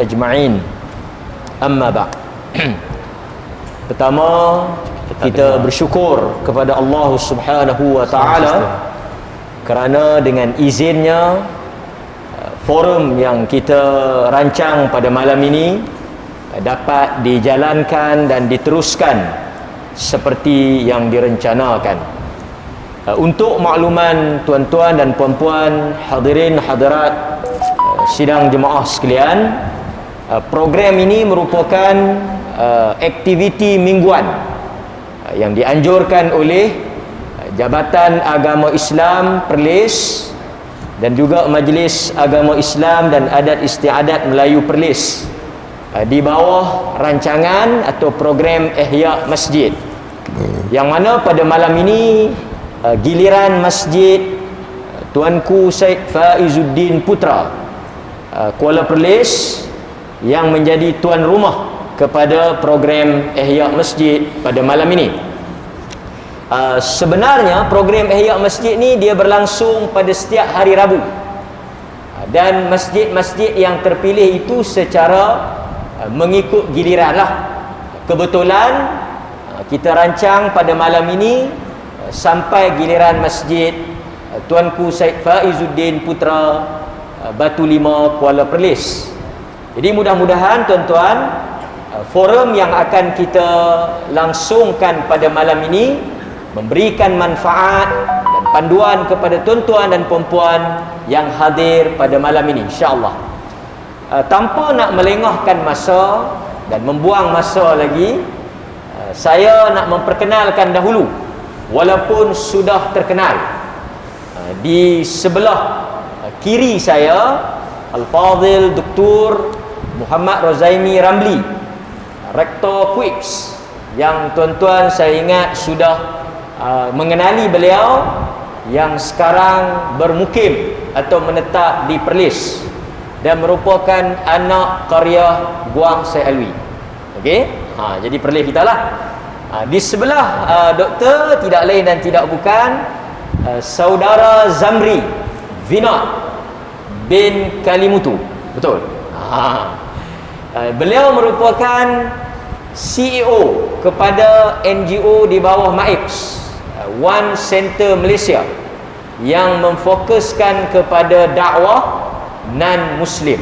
أجمعين أما بعد. Pertama, kita bersyukur kepada Allah Subhanahu wa taala kerana dengan izinnya forum yang kita rancang pada malam ini dapat dijalankan dan diteruskan seperti yang direncanakan. Untuk makluman tuan-tuan dan puan-puan, hadirin hadirat sidang jemaah sekalian, program ini merupakan aktiviti mingguan yang dianjurkan oleh Jabatan Agama Islam Perlis dan juga Majlis Agama Islam dan Adat Istiadat Melayu Perlis di bawah rancangan atau program Ihya Masjid, yang mana pada malam ini giliran Masjid Tuanku Syed Faizuddin Putra Kuala Perlis yang menjadi tuan rumah kepada program Ihya Masjid pada malam ini. Sebenarnya program Ihya Masjid ni dia berlangsung pada setiap hari Rabu, dan masjid-masjid yang terpilih itu secara mengikut giliran lah. Kebetulan kita rancang pada malam ini sampai giliran Masjid Tuanku Syed Faizuddin Putra Batu Lima Kuala Perlis. Jadi mudah-mudahan tuan-tuan, forum yang akan kita langsungkan pada malam ini memberikan manfaat dan panduan kepada tuan-tuan dan puan-puan yang hadir pada malam ini, insya-Allah. Tanpa nak melengahkan masa dan membuang masa lagi, saya nak memperkenalkan dahulu, walaupun sudah terkenal. Di sebelah kiri saya, Al-Fadhil Dr. Muhammad Rozaimi Ramli, Rektor QUIPS, yang tuan-tuan saya ingat sudah mengenali beliau, yang sekarang bermukim atau menetap di Perlis dan merupakan anak karya Guang Syed Alwi. Okey, jadi Perlis kita lah. Di sebelah doktor tidak lain dan tidak bukan saudara Zamri Vinod bin Kalimutu. Betul? Beliau merupakan CEO kepada NGO di bawah MAIPS, One Center Malaysia, yang memfokuskan kepada dakwah non-Muslim.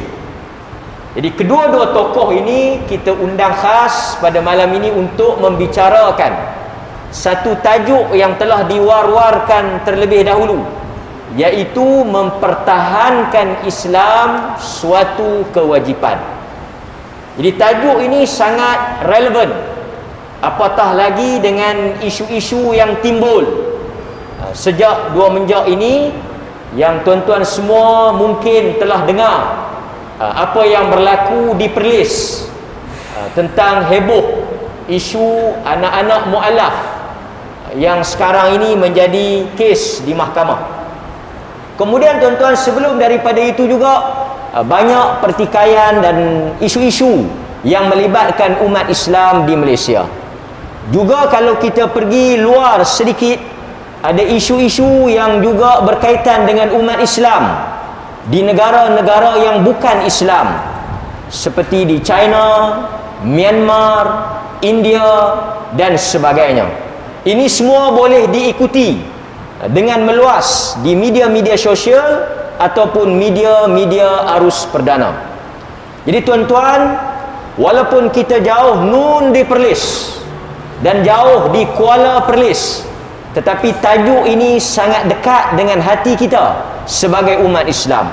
Jadi kedua-dua tokoh ini kita undang khas pada malam ini untuk membicarakan satu tajuk yang telah diwar-warkan terlebih dahulu, iaitu mempertahankan Islam suatu kewajipan. Jadi tajuk ini sangat relevan, apatah lagi dengan isu-isu yang timbul sejak 2 menjak ini, yang tuan-tuan semua mungkin telah dengar apa yang berlaku di Perlis tentang heboh isu anak-anak mu'alaf yang sekarang ini menjadi kes di mahkamah. Kemudian tuan-tuan, sebelum daripada itu juga banyak pertikaian dan isu-isu yang melibatkan umat Islam di Malaysia. Juga kalau kita pergi luar sedikit, ada isu-isu yang juga berkaitan dengan umat Islam di negara-negara yang bukan Islam, seperti di China, Myanmar, India dan sebagainya. Ini semua boleh diikuti dengan meluas di media-media sosial ataupun media-media arus perdana. Jadi tuan-tuan, walaupun kita jauh nun di Perlis dan jauh di Kuala Perlis, tetapi tajuk ini sangat dekat dengan hati kita sebagai umat Islam.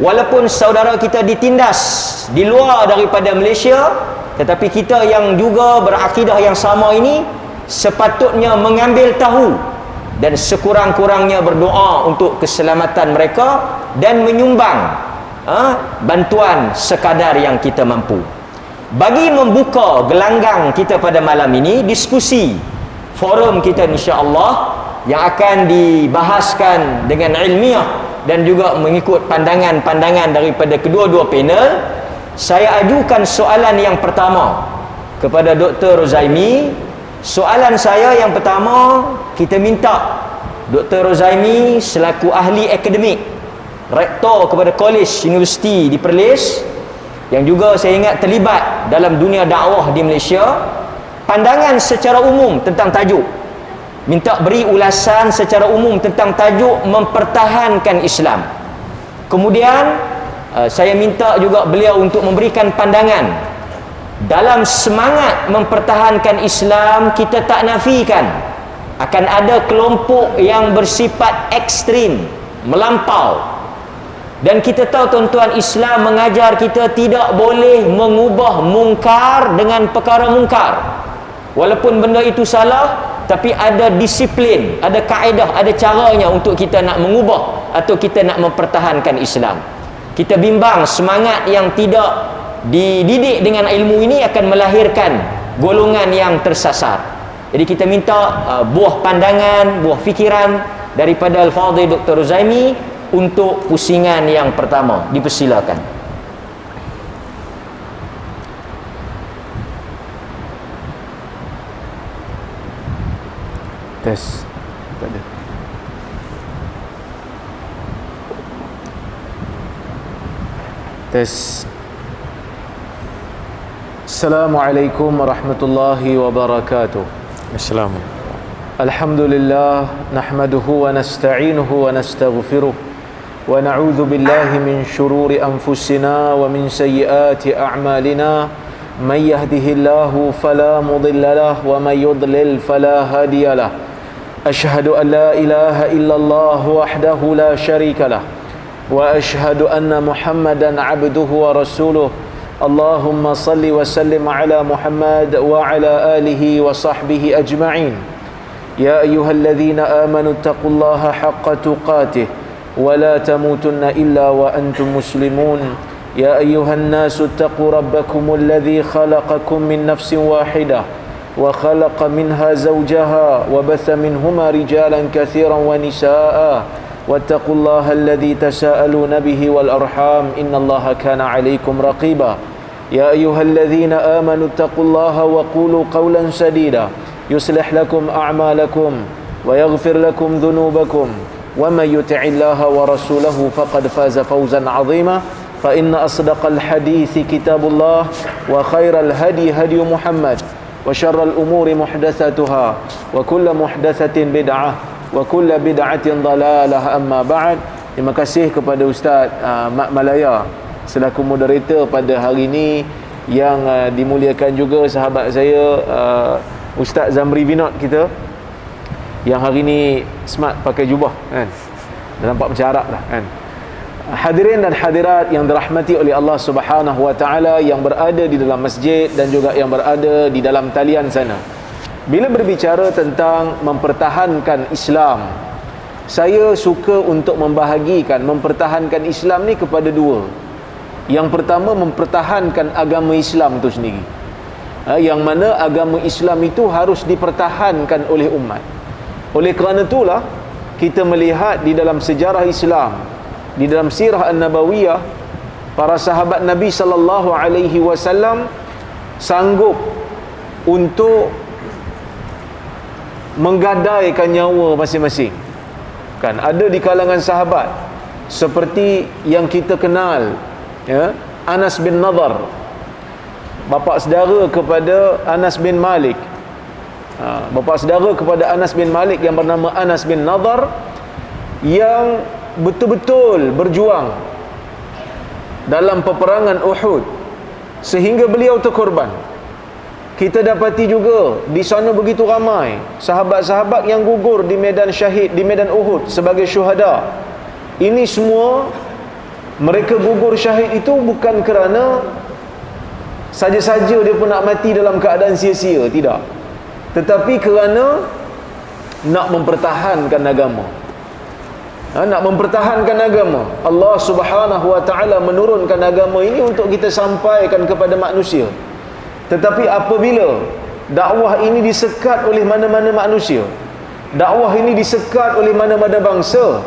Walaupun saudara kita ditindas di luar daripada Malaysia, tetapi kita yang juga berakidah yang sama ini sepatutnya mengambil tahu dan sekurang-kurangnya berdoa untuk keselamatan mereka dan menyumbang bantuan sekadar yang kita mampu. Bagi membuka gelanggang kita pada malam ini, diskusi forum kita insya-Allah yang akan dibahaskan dengan ilmiah dan juga mengikut pandangan-pandangan daripada kedua-dua panel, saya ajukan soalan yang pertama kepada Dr. Rozaimi. Soalan saya yang pertama, kita minta Dr. Rozaimi selaku ahli akademik, rektor kepada College Universiti di Perlis, yang juga saya ingat terlibat dalam dunia dakwah di Malaysia, pandangan secara umum tentang tajuk, minta beri ulasan secara umum tentang tajuk mempertahankan Islam. Kemudian saya minta juga beliau untuk memberikan pandangan dalam semangat mempertahankan Islam. Kita tak nafikan akan ada kelompok yang bersifat ekstrim, melampau. Dan kita tahu tuan-tuan, Islam mengajar kita tidak boleh mengubah mungkar dengan perkara mungkar. Walaupun benda itu salah, tapi ada disiplin, ada kaedah, ada caranya untuk kita nak mengubah atau kita nak mempertahankan Islam. Kita bimbang semangat yang tidak dididik dengan ilmu ini akan melahirkan golongan yang tersasar. Jadi kita minta buah pandangan, buah fikiran daripada Al-Fadhil Dr. Ruzaimi untuk pusingan yang pertama. Dipersilakan. Tes. Tak ada. Tes. Assalamualaikum warahmatullahi wabarakatuh. Assalamualaikum. Alhamdulillah, nahmaduhu wa nasta'inuhu wa nastaghfiruh wa na'udzu billahi min shururi anfusina wa min sayyiati a'malina. Man yahdihillahu fala mudilla lahu wa man yudlil fala hadiya lahu. Ashhadu an la ilaha illallah wahdahu la syarika lah wa ashhadu anna Muhammadan abduhu wa rasuluh. Allahumma salli wa sallim ala Muhammad wa ala alihi wa sahbihi ajma'in. Ya ayyuhalladzina amanu taqullaha haqqa tuqatih wa la tamutunna illa wa antum muslimun. Ya ayyuhan nasu taqu rabbakumul ladzi khalaqakum min nafsin wahidah wa khalaqa minha zawjaha wa batha minhuma rijalan katsiran wa nisaa wattaqullaha alladzi tasaaluna bihi wal arham innallaha kana 'alaikum raqiba. Ya ayyuhalladzina amanu taqullaha wa qulu qawlan sadida yuslih lakum a'malakum wa yaghfir lakum dhunubakum wa may yuti'illaha wa rasulahu faqad faza fawzan 'azima. Fa inna asdaqal hadithi kitabullah wa khairal hadi hadi Muhammad wa syarral umuri muhdatsatuha wa kullu muhdatsatin bid'ah wa kullu bid'atin dhalalah, amma ba'd. Terima kasih kepada Ustaz Mat Malaya selaku moderator pada hari ini, yang dimuliakan juga sahabat saya Ustaz Zamri Vinod kita, yang hari ini smart pakai jubah kan, dah nampak macam Arab dah kan. Hadirin dan hadirat yang dirahmati oleh Allah Subhanahu wa taala, yang berada di dalam masjid dan juga yang berada di dalam talian sana. Bila berbicara tentang mempertahankan Islam, saya suka untuk membahagikan mempertahankan Islam ni kepada dua. Yang pertama, mempertahankan agama Islam itu sendiri. Yang mana agama Islam itu harus dipertahankan oleh umat. Oleh kerana itulah kita melihat di dalam sejarah Islam, di dalam sirah An-Nabawiyah, para sahabat Nabi sallallahu alaihi wasallam sanggup untuk menggadaikan nyawa masing-masing. Kan ada di kalangan sahabat seperti yang kita kenal, ya, Anas bin Nadhr, bapa saudara kepada Anas bin Malik. Bapa saudara kepada Anas bin Malik yang bernama Anas bin Nadhr, yang betul-betul berjuang dalam peperangan Uhud sehingga beliau terkorban. Kita dapati juga di sana begitu ramai sahabat-sahabat yang gugur di medan syahid, di medan Uhud sebagai syuhada. Ini semua mereka gugur syahid itu bukan kerana saja-saja dia pun nak mati dalam keadaan sia-sia, tidak, tetapi kerana nak mempertahankan agama. Nak mempertahankan agama. Allah Subhanahu wa taala menurunkan agama ini untuk kita sampaikan kepada manusia. Tetapi apabila dakwah ini disekat oleh mana-mana manusia, dakwah ini disekat oleh mana-mana bangsa,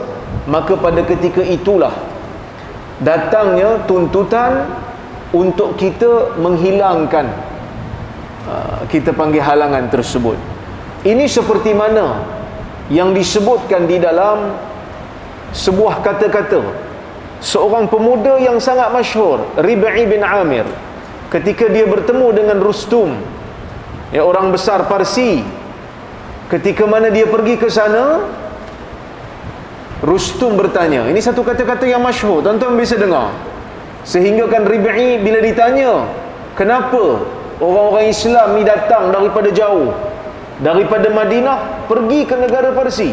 maka pada ketika itulah datangnya tuntutan untuk kita menghilangkan, kita panggil halangan tersebut. Ini seperti mana yang disebutkan di dalam sebuah kata-kata seorang pemuda yang sangat masyhur, Rib'i bin Amir, ketika dia bertemu dengan Rustum, ya, orang besar Parsi, ketika mana dia pergi ke sana, Rustum bertanya, ini satu kata-kata yang masyhur, tuan-tuan bisa dengar, sehingga kan Rib'i bila ditanya, kenapa orang-orang Islam ni datang daripada jauh, daripada Madinah pergi ke negara Parsi,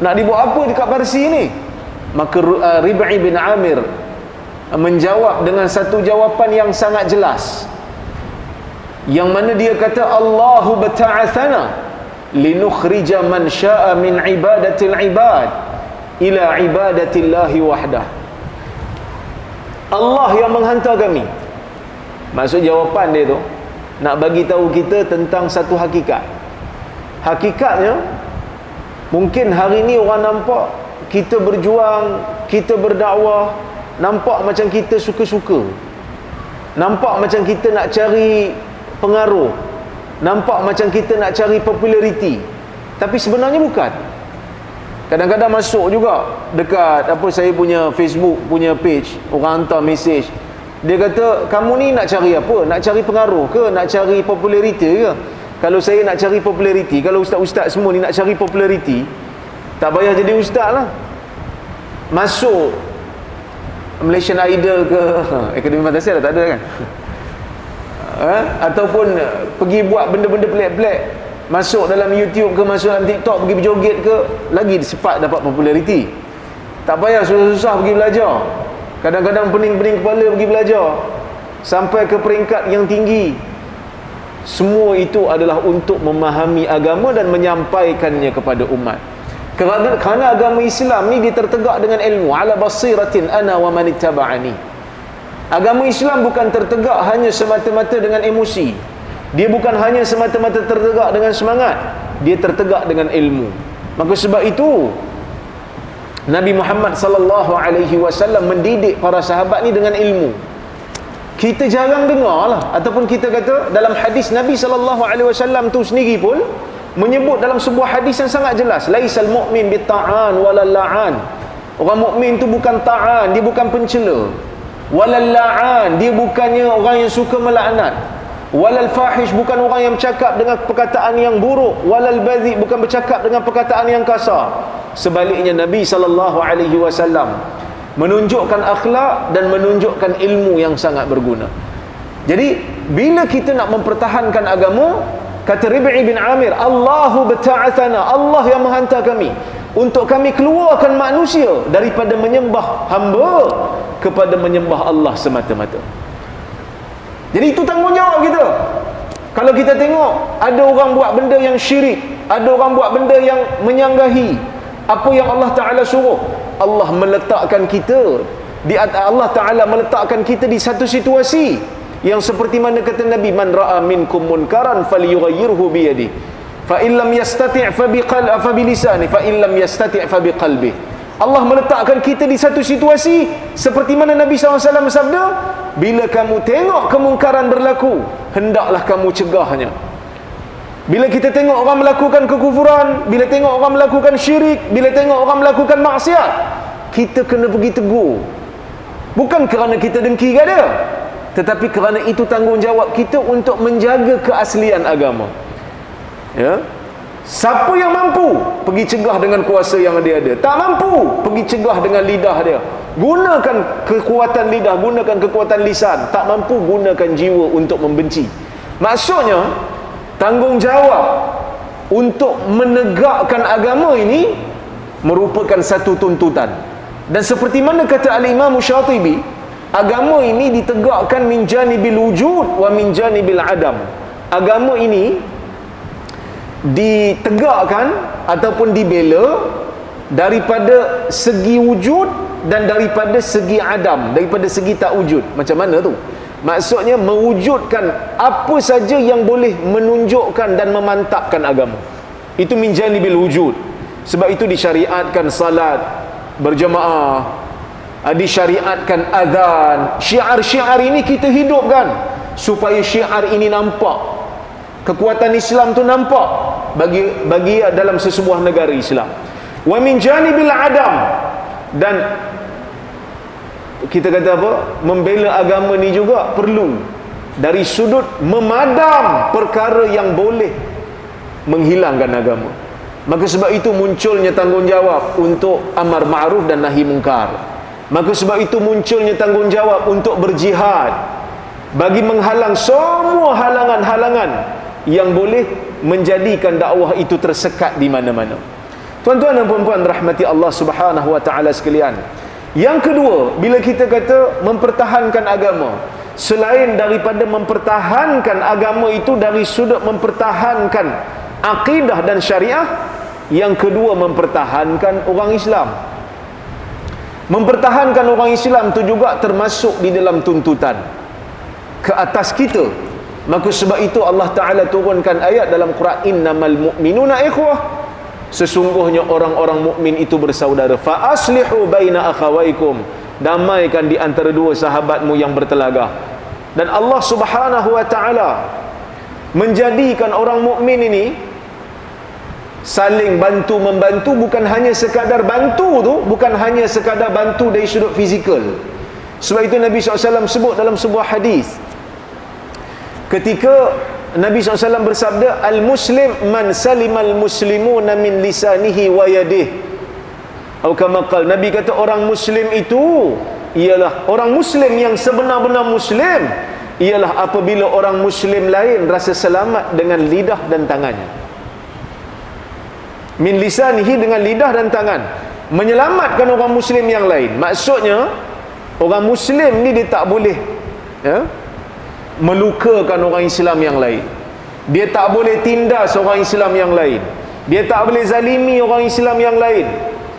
nak dibuat apa dekat Parsi ni? Maka Rib'i bin Amir menjawab dengan satu jawapan yang sangat jelas, yang mana dia kata, Allahu bata'athana linukhrija man sya'a min ibadatil ibad ila ibadatillahi wahdah. Allah yang menghantar kami. Maksud jawapan dia tu nak bagi tahu kita tentang satu hakikat. Hakikatnya, mungkin hari ni orang nampak kita berjuang, kita berdakwah, nampak macam kita suka-suka, nampak macam kita nak cari pengaruh, nampak macam kita nak cari populariti, tapi sebenarnya bukan. Kadang-kadang masuk juga dekat saya punya Facebook punya page, orang hantar mesej, dia kata, kamu ni nak cari apa? Nak cari pengaruh ke? Nak cari populariti ke? Kalau saya nak cari populariti, kalau ustaz-ustaz semua ni nak cari populariti, tak payah jadi ustaz lah, masuk Malaysian Idol ke Akademi Fantasi dah tak ada kan, ataupun pergi buat benda-benda pelik-pelik, masuk dalam YouTube ke, masuk dalam TikTok, pergi berjoget ke, lagi cepat dapat populariti. Tak payah susah-susah pergi belajar, kadang-kadang pening-pening kepala pergi belajar sampai ke peringkat yang tinggi. Semua itu adalah untuk memahami agama dan menyampaikannya kepada umat. Kerana agama Islam ni dia tertegak dengan ilmu, ala basiratin ana wa man ittaba'ani. Agama Islam bukan tertegak hanya semata-mata dengan emosi, dia bukan hanya semata-mata tertegak dengan semangat, dia tertegak dengan ilmu. Maka sebab itu Nabi Muhammad sallallahu alaihi wasallam mendidik para sahabat ni dengan ilmu. Kita jarang dengar lah, ataupun kita kata dalam hadis Nabi sallallahu alaihi wasallam tu sendiri pun menyebut dalam sebuah hadis yang sangat jelas, laisal mu'min bitta'an walal la'an. Orang mukmin tu bukan ta'an, dia bukan pencela. Walal la'an, dia bukannya orang yang suka melaknat. Walal fahish, bukan orang yang bercakap dengan perkataan yang buruk. Walal badhi, bukan bercakap dengan perkataan yang kasar. Sebaliknya Nabi sallallahu alaihi wasallam menunjukkan akhlak dan menunjukkan ilmu yang sangat berguna. Jadi bila kita nak mempertahankan agama, kata Rib'i bin Amir, Allahu bata'athana, Allah yang menghantar kami untuk kami keluarkan manusia daripada menyembah hamba kepada menyembah Allah semata-mata. Jadi itu tanggungjawab kita. Kalau kita tengok ada orang buat benda yang syirik, ada orang buat benda yang menyanggahi apa yang Allah Ta'ala suruh, Allah meletakkan kita Allah Ta'ala meletakkan kita di satu situasi yang seperti mana kata Nabi, man ra'a minkum munkaran falyughayyirhu bi yadihi fa in lam yastati' fa bi lisani fa in lam yastati' fa bi qalbi. Allah meletakkan kita di satu situasi seperti mana Nabi SAW bersabda, bila kamu tengok kemungkaran berlaku, hendaklah kamu cegahnya. Bila kita tengok orang melakukan kekufuran, bila tengok orang melakukan syirik, bila tengok orang melakukan maksiat, kita kena pergi tegur. Bukan kerana kita dengki ke dia, tetapi kerana itu tanggungjawab kita untuk menjaga keaslian agama. Ya, siapa yang mampu, pergi cegah dengan kuasa yang dia ada. Tak mampu, pergi cegah dengan lidah dia. Gunakan kekuatan lidah, gunakan kekuatan lisan. Tak mampu, gunakan jiwa untuk membenci. Maksudnya tanggungjawab untuk menegakkan agama ini merupakan satu tuntutan. Dan seperti mana kata Al-Imam Syatibi, agama ini ditegakkan min janibil wujud wa min janibil adam. Agama ini ditegakkan ataupun dibela daripada segi wujud dan daripada segi adam, daripada segi tak wujud. Macam mana tu? Maksudnya mewujudkan apa saja yang boleh menunjukkan dan memantapkan agama. Itu min janibil wujud. Sebab itu disyariatkan salat berjemaah, disyariatkan azan. Syiar-syiar ini kita hidupkan supaya syiar ini nampak, kekuatan Islam tu nampak bagi dalam sesebuah negara Islam. Wa min janibil adam, Dan kita kata apa, membela agama ni juga perlu dari sudut memadam perkara yang boleh menghilangkan agama. Maka sebab itu munculnya tanggungjawab untuk amar ma'ruf dan nahi mungkar. Maka sebab itu munculnya tanggungjawab untuk berjihad bagi menghalang semua halangan-halangan yang boleh menjadikan dakwah itu tersekat di mana-mana. Tuan-tuan dan puan-puan rahmati Allah Subhanahu wa taala sekalian. Yang kedua, bila kita kata mempertahankan agama, selain daripada mempertahankan agama itu dari sudut mempertahankan akidah dan syariah, yang kedua mempertahankan orang Islam. Mempertahankan orang Islam itu juga termasuk di dalam tuntutan ke atas kita. Maka sebab itu Allah Ta'ala turunkan ayat dalam Quran, innamal mu'minuna ikhwah, sesungguhnya orang-orang mukmin itu bersaudara. Fa aslihu baina akhawaikum, damaikan di antara dua sahabatmu yang bertelagah. Dan Allah Subhanahu wa taala menjadikan orang mukmin ini saling bantu membantu, bukan hanya sekadar bantu tu, bukan hanya sekadar bantu dari sudut fizikal. Sebab itu Nabi SAW sebut dalam sebuah hadis, ketika Nabi SAW bersabda, al-muslim man salimal muslimuna min lisanihi wa yadihi, atau kama qala, Nabi kata orang muslim itu ialah orang muslim yang sebenar-benar muslim ialah apabila orang muslim lain rasa selamat dengan lidah dan tangannya. Min lisanihi, dengan lidah dan tangan, menyelamatkan orang muslim yang lain. Maksudnya orang muslim ni dia tak boleh melukakan orang Islam yang lain, dia tak boleh tindas orang Islam yang lain, dia tak boleh zalimi orang Islam yang lain,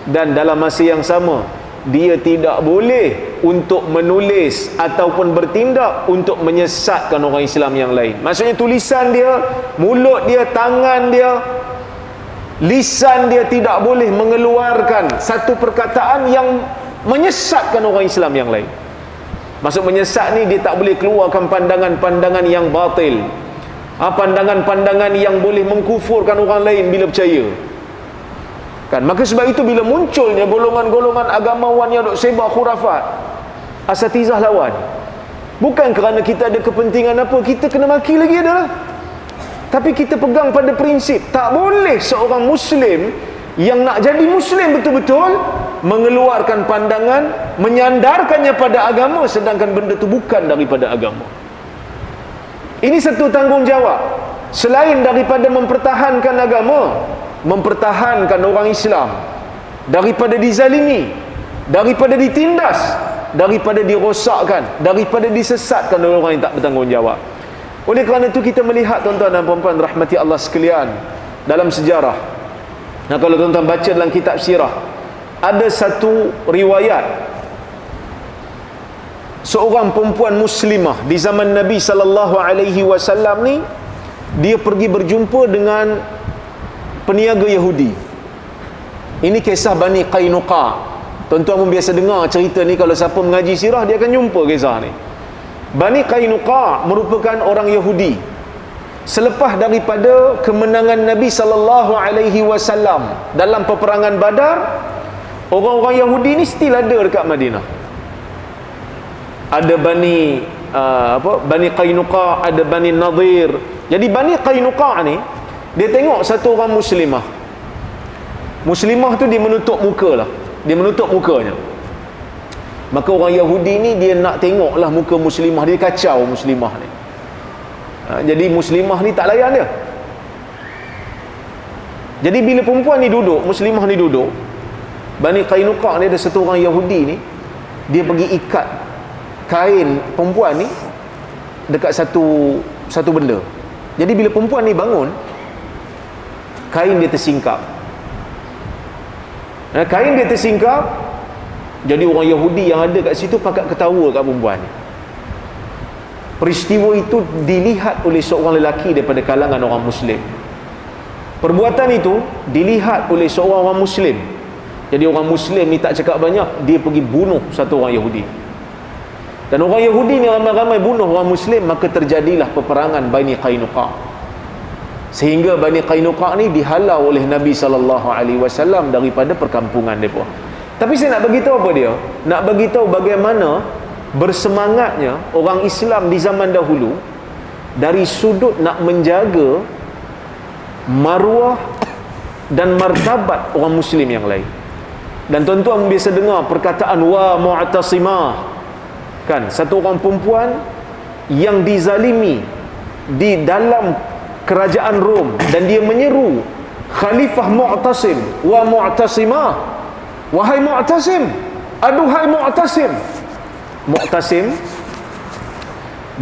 dan dalam masa yang sama dia tidak boleh untuk menulis ataupun bertindak untuk menyesatkan orang Islam yang lain. Maksudnya tulisan dia, mulut dia, tangan dia, lisan dia tidak boleh mengeluarkan satu perkataan yang menyesatkan orang Islam yang lain. Maksud menyesat ni, dia tak boleh keluarkan pandangan-pandangan yang batil, pandangan-pandangan yang boleh mengkufurkan orang lain bila percaya. Kan? Maka sebab itu bila munculnya golongan-golongan agamawan yang duk sebar khurafat, asatizah lawan. Bukan kerana kita ada kepentingan apa, kita kena maki lagi adalah, tapi kita pegang pada prinsip tak boleh seorang muslim yang nak jadi muslim betul-betul mengeluarkan pandangan, menyandarkannya pada agama sedangkan benda itu bukan daripada agama. Ini satu tanggungjawab. Selain daripada mempertahankan agama, mempertahankan orang Islam daripada dizalimi, daripada ditindas, daripada dirosakkan, daripada disesatkan oleh orang yang tak bertanggungjawab. Oleh kerana itu kita melihat, tuan-tuan dan puan-puan rahmati Allah sekalian, dalam sejarah, nah kalau tuan-tuan baca dalam kitab sirah, ada satu riwayat seorang perempuan muslimah di zaman Nabi sallallahu alaihi wasallam ni, dia pergi berjumpa dengan peniaga Yahudi. Ini kisah Bani Qainuqa. Tuan-tuan pun biasa dengar cerita ni, kalau siapa mengaji sirah dia akan jumpa kisah ni. Bani Qainuqa merupakan orang Yahudi. Selepas daripada kemenangan Nabi sallallahu alaihi wasallam dalam peperangan Badar, orang-orang Yahudi ni still ada dekat Madinah. Ada Bani Bani Qainuqa, ada Bani Nadir. Jadi Bani Qainuqa ni, dia tengok satu orang muslimah. Muslimah tu dia menutup muka lah, dia menutup mukanya. Maka orang Yahudi ni dia nak tengoklah muka muslimah, dia kacau muslimah ni. Jadi muslimah ni tak layan dia. Jadi bila perempuan ni duduk, muslimah ni duduk, Bani Qainuqa ni ada satu orang Yahudi ni, dia pergi ikat kain perempuan ni dekat satu benda. Jadi bila perempuan ni bangun, kain dia tersingkap. Kain dia tersingkap. Jadi orang Yahudi yang ada kat situ pakat ketawa kat perempuan ni. Peristiwa itu dilihat oleh seorang lelaki daripada kalangan orang Muslim. Perbuatan itu dilihat oleh seorang orang Muslim. Jadi orang Muslim ni tak cakap banyak, dia pergi bunuh satu orang Yahudi. Dan orang Yahudi ni ramai-ramai bunuh orang Muslim, maka terjadilah peperangan Bani Qainuqa. Sehingga Bani Qainuqa ni dihalau oleh Nabi SAW daripada perkampungan mereka. Tapi saya nak bagi tahu apa dia? Nak bagi tahu bagaimana bersemangatnya orang Islam di zaman dahulu dari sudut nak menjaga maruah dan martabat orang Muslim yang lain. Dan tuan-tuan biasa dengar perkataan wa mu'tasimah, kan, satu orang perempuan yang dizalimi di dalam kerajaan Rom dan dia menyeru Khalifah Mu'tasim, wa mu'tasimah, wahai Mu'tasim, aduhai Mu'tasim. Mu'tasim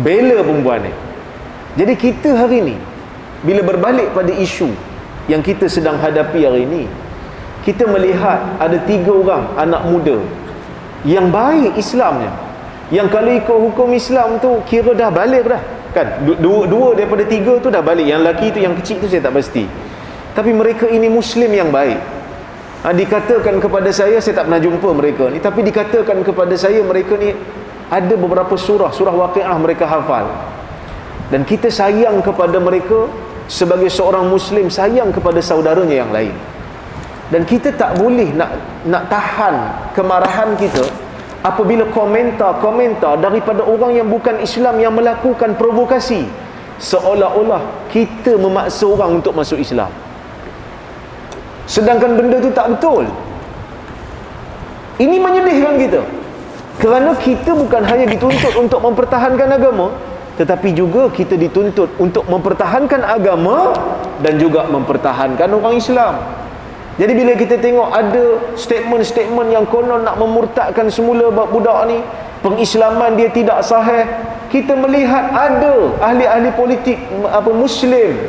bela perempuan ni. Jadi kita hari ni bila berbalik pada isu yang kita sedang hadapi hari ini, kita melihat ada 3 orang anak muda yang baik Islamnya, yang kalau ikut hukum Islam tu kira dah balik dah, kan, dua daripada 3 tu dah balik. Yang lelaki tu, yang kecil tu saya tak pasti, tapi mereka ini Muslim yang baik. Dikatakan kepada saya tak pernah jumpa mereka ni, tapi dikatakan kepada saya mereka ni ada beberapa surah Waqiah mereka hafal. Dan kita sayang kepada mereka sebagai seorang Muslim, sayang kepada saudaranya yang lain. Dan kita tak boleh nak tahan kemarahan kita apabila komentar daripada orang yang bukan Islam yang melakukan provokasi, seolah-olah kita memaksa orang untuk masuk Islam, sedangkan benda tu tak betul. Ini menyedihkan kita, kerana kita bukan hanya dituntut untuk mempertahankan agama, tetapi juga kita dituntut untuk mempertahankan agama dan juga mempertahankan orang Islam. Jadi bila kita tengok ada statement-statement yang konon nak memurtadkan semula budak ni, pengislaman dia tidak sahih, kita melihat ada ahli-ahli politik Muslim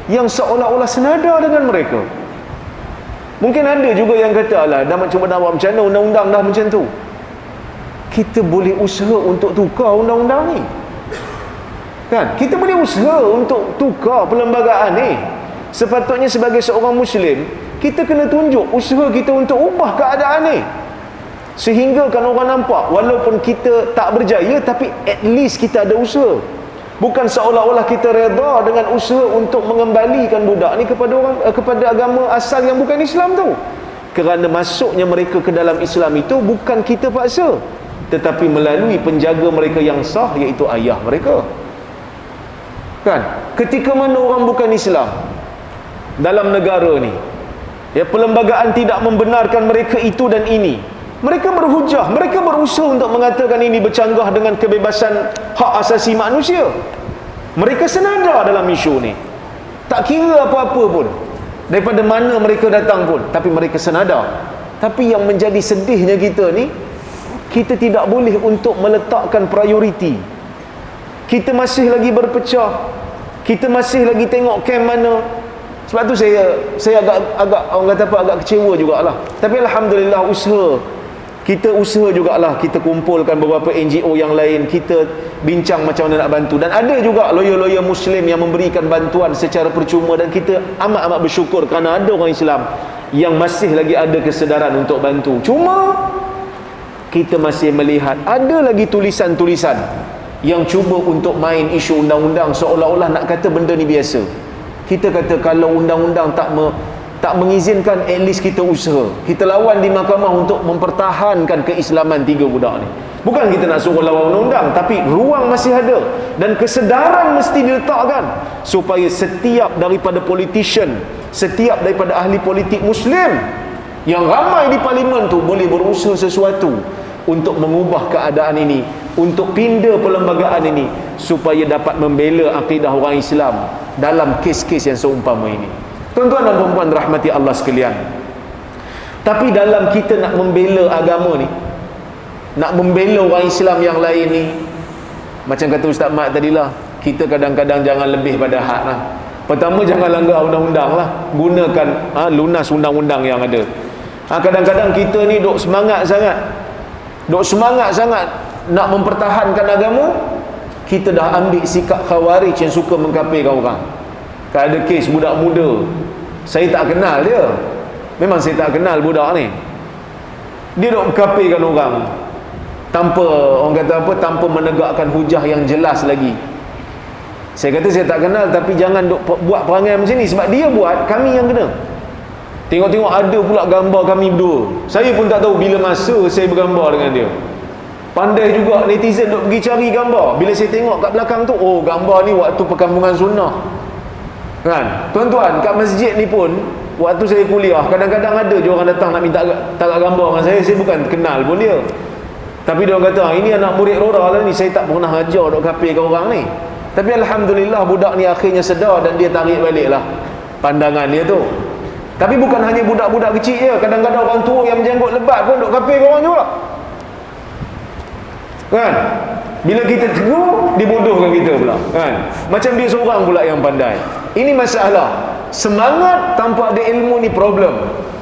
yang seolah-olah senada dengan mereka. Mungkin ada juga yang kata, alah, dah macam mana macam mana undang-undang dah macam tu. Kita boleh usaha untuk tukar undang-undang ni, kan? Kita boleh usaha untuk tukar perlembagaan ni. Sepatutnya sebagai seorang Muslim, kita kena tunjuk usaha kita untuk ubah keadaan ni, sehingga kan orang nampak walaupun kita tak berjaya, tapi at least kita ada usaha. Bukan seolah-olah kita reda dengan usaha untuk mengembalikan budak ni kepada agama asal yang bukan Islam tu. Kerana masuknya mereka ke dalam Islam itu bukan kita paksa, tetapi melalui penjaga mereka yang sah, iaitu ayah mereka, kan? Ketika mana orang bukan Islam dalam negara ni, perlembagaan tidak membenarkan mereka itu dan ini, mereka berhujah, mereka berusaha untuk mengatakan ini bercanggah dengan kebebasan hak asasi manusia. Mereka senada dalam isu ni, tak kira apa-apa pun, daripada mana mereka datang pun, tapi mereka senada. Tapi yang menjadi sedihnya kita ni, kita tidak boleh untuk meletakkan prioriti. Kita masih lagi berpecah, kita masih lagi tengok camp mana. Sebab tu saya agak orang kata apa, agak kecewa jugalah. Tapi alhamdulillah kita usaha jugalah, kita kumpulkan beberapa NGO yang lain, kita bincang macam mana nak bantu. Dan ada juga lawyer-lawyer Muslim yang memberikan bantuan secara percuma, dan kita amat-amat bersyukur kerana ada orang Islam yang masih lagi ada kesedaran untuk bantu. Cuma kita masih melihat ada lagi tulisan-tulisan yang cuba untuk main isu undang-undang seolah-olah nak kata benda ni biasa. Kita kata kalau undang-undang tak mengizinkan, at least kita usaha, kita lawan di mahkamah untuk mempertahankan keislaman 3 budak ni. Bukan kita nak suruh lawan undang-undang, tapi ruang masih ada, dan kesedaran mesti diletakkan supaya setiap daripada politician, setiap daripada ahli politik Muslim yang ramai di parlimen tu boleh berusaha sesuatu untuk mengubah keadaan ini, untuk pindah perlembagaan ini, supaya dapat membela akidah orang Islam dalam kes-kes yang seumpama ini. Tuan-tuan dan puan-puan rahmati Allah sekalian, tapi dalam kita nak membela agama ni, nak membela orang Islam yang lain ni, macam kata Ustaz Mat tadilah, kita kadang-kadang jangan lebih pada had lah. Pertama, jangan langgar undang-undang lah, gunakan lunas undang-undang yang ada. Kadang-kadang kita ni duk semangat sangat nak mempertahankan agama, kita dah ambil sikap khawarij yang suka mengkafirkan orang. Kan ada kes budak muda, saya tak kenal dia, memang saya tak kenal budak ni, dia duk mengkafirkan orang tanpa, orang kata apa, tanpa menegakkan hujah yang jelas lagi. Saya kata saya tak kenal, tapi jangan duk buat perangai macam ni, sebab dia buat, kami yang kena. Tengok-tengok ada pula gambar kami berdua. Saya pun tak tahu bila masa saya bergambar dengan dia. Pandai juga netizen duk pergi cari gambar. Bila saya tengok kat belakang tu, oh gambar ni waktu perkampungan sunnah. Kan? Tuan-tuan, kat masjid ni pun waktu saya kuliah, kadang-kadang ada je orang datang nak minta tarik gambar dengan saya bukan kenal pun dia. Tapi dia orang kata, ini anak murid Rora lah ni, saya tak pernah ajar duk kape ke orang ni. Tapi alhamdulillah budak ni akhirnya sedar dan dia tarik balik lah pandangan dia tu. Tapi bukan hanya budak-budak kecil je, kadang-kadang orang tua yang menjanggut lebat pun duk kape ke orang juga. Kan? Bila kita tegur, dibodohkan kita pula, kan? Macam dia seorang pula yang pandai. Ini masalah. Semangat tanpa ada ilmu ni problem.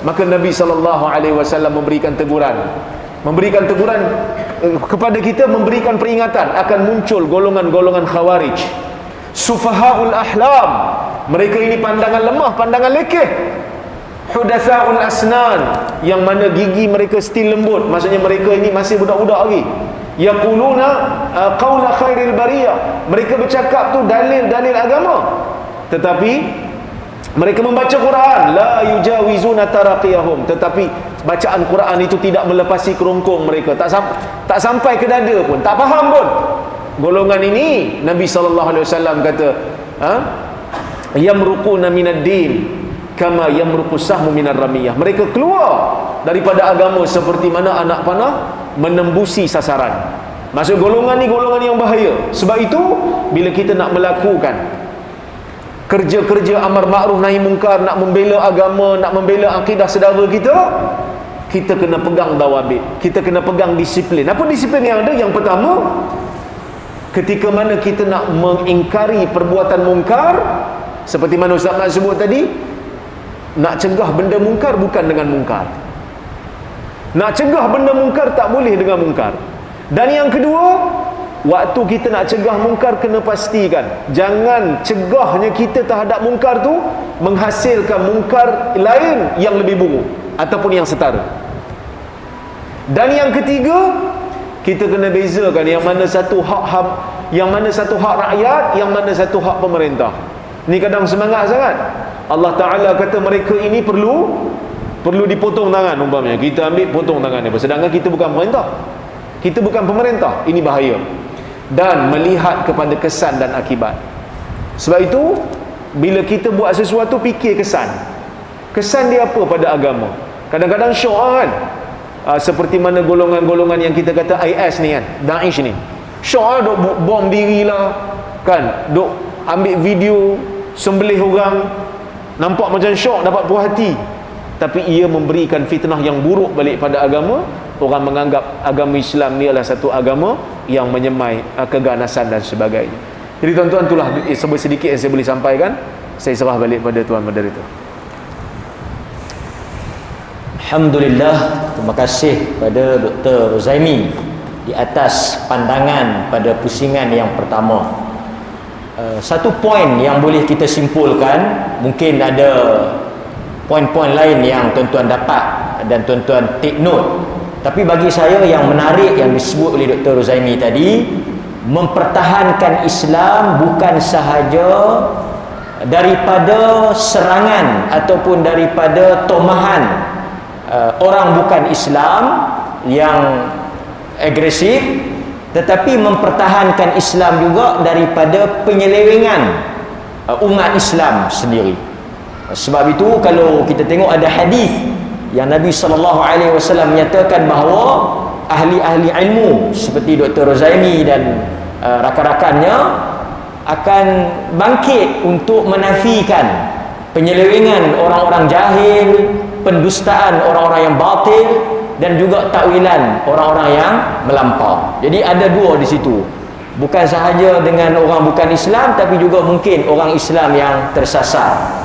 Maka Nabi SAW memberikan teguran. Memberikan teguran kepada kita, memberikan peringatan akan muncul golongan-golongan khawarij. Sufahaul ahlam. Mereka ini pandangan lemah, pandangan lekeh. Hudatsaul asnan, yang mana gigi mereka still lembut. Maksudnya mereka ini masih budak-budak lagi. Yaquluna qaula khairil bariyah. Mereka bercakap tu dalil-dalil agama, tetapi mereka membaca Quran, la yujawizuna taraqiyahum, tetapi bacaan Quran itu tidak melepasi kerongkong mereka, tak sampai ke dada pun, tak faham pun. Golongan ini Nabi SAW kata, yamruquna minad din kama yamruqu sahmu minar ramiyah. Mereka keluar daripada agama seperti mana anak panah menembusi sasaran. Maksud golongan ni golongan yang bahaya. Sebab itu bila kita nak melakukan kerja-kerja amar ma'ruf nahi mungkar, nak membela agama, nak membela akidah saudara kita, kita kena pegang dawabit, kita kena pegang disiplin. Apa disiplin yang ada? Yang pertama, ketika mana kita nak mengingkari perbuatan mungkar, seperti mana Ustaz nak sebut tadi, nak cegah benda mungkar bukan dengan mungkar. Nak cegah benda mungkar tak boleh dengan mungkar. Dan yang kedua, waktu kita nak cegah mungkar, kena pastikan jangan cegahnya kita terhadap mungkar tu menghasilkan mungkar lain yang lebih buruk ataupun yang setara. Dan yang ketiga, kita kena bezakan yang mana satu hak yang mana satu hak rakyat, yang mana satu hak pemerintah. Ni kadang semangat sangat. Allah Ta'ala kata mereka ini perlu dipotong tangan umpamanya. Kita ambil potong tangan dia. Sedangkan kita bukan pemerintah. Kita bukan pemerintah. Ini bahaya. Dan melihat kepada kesan dan akibat. Sebab itu bila kita buat sesuatu, fikir kesan. Kesan dia apa pada agama? Kadang-kadang syok kan. Seperti mana golongan-golongan yang kita kata IS ni kan, Daesh ni. Syok duk bom diri lah kan, duk ambil video sembelih orang, nampak macam syok, dapat puas hati. Tapi ia memberikan fitnah yang buruk balik pada agama. Orang menganggap agama Islam ni adalah satu agama yang menyemai keganasan dan sebagainya. Jadi tuan-tuan, itulah sedikit yang saya boleh sampaikan. Saya serah balik pada Tuan Moderator. Alhamdulillah, terima kasih pada Dr. Rozaimi di atas pandangan pada pusingan yang pertama. Satu poin yang boleh kita simpulkan, mungkin ada poin-poin lain yang tuan-tuan dapat dan tuan-tuan take note, tapi bagi saya yang menarik yang disebut oleh Dr. Rozaimi tadi, mempertahankan Islam bukan sahaja daripada serangan ataupun daripada tomahan orang bukan Islam yang agresif, tetapi mempertahankan Islam juga daripada penyelewengan umat Islam sendiri. Sebab itu kalau kita tengok ada hadis yang Nabi SAW menyatakan bahawa ahli-ahli ilmu seperti Dr. Rozaimi dan rakan-rakannya akan bangkit untuk menafikan penyelewengan orang-orang jahil, pendustaan orang-orang yang batil, dan juga takwilan orang-orang yang melampau. Jadi ada dua di situ. Bukan sahaja dengan orang bukan Islam, tapi juga mungkin orang Islam yang tersasar.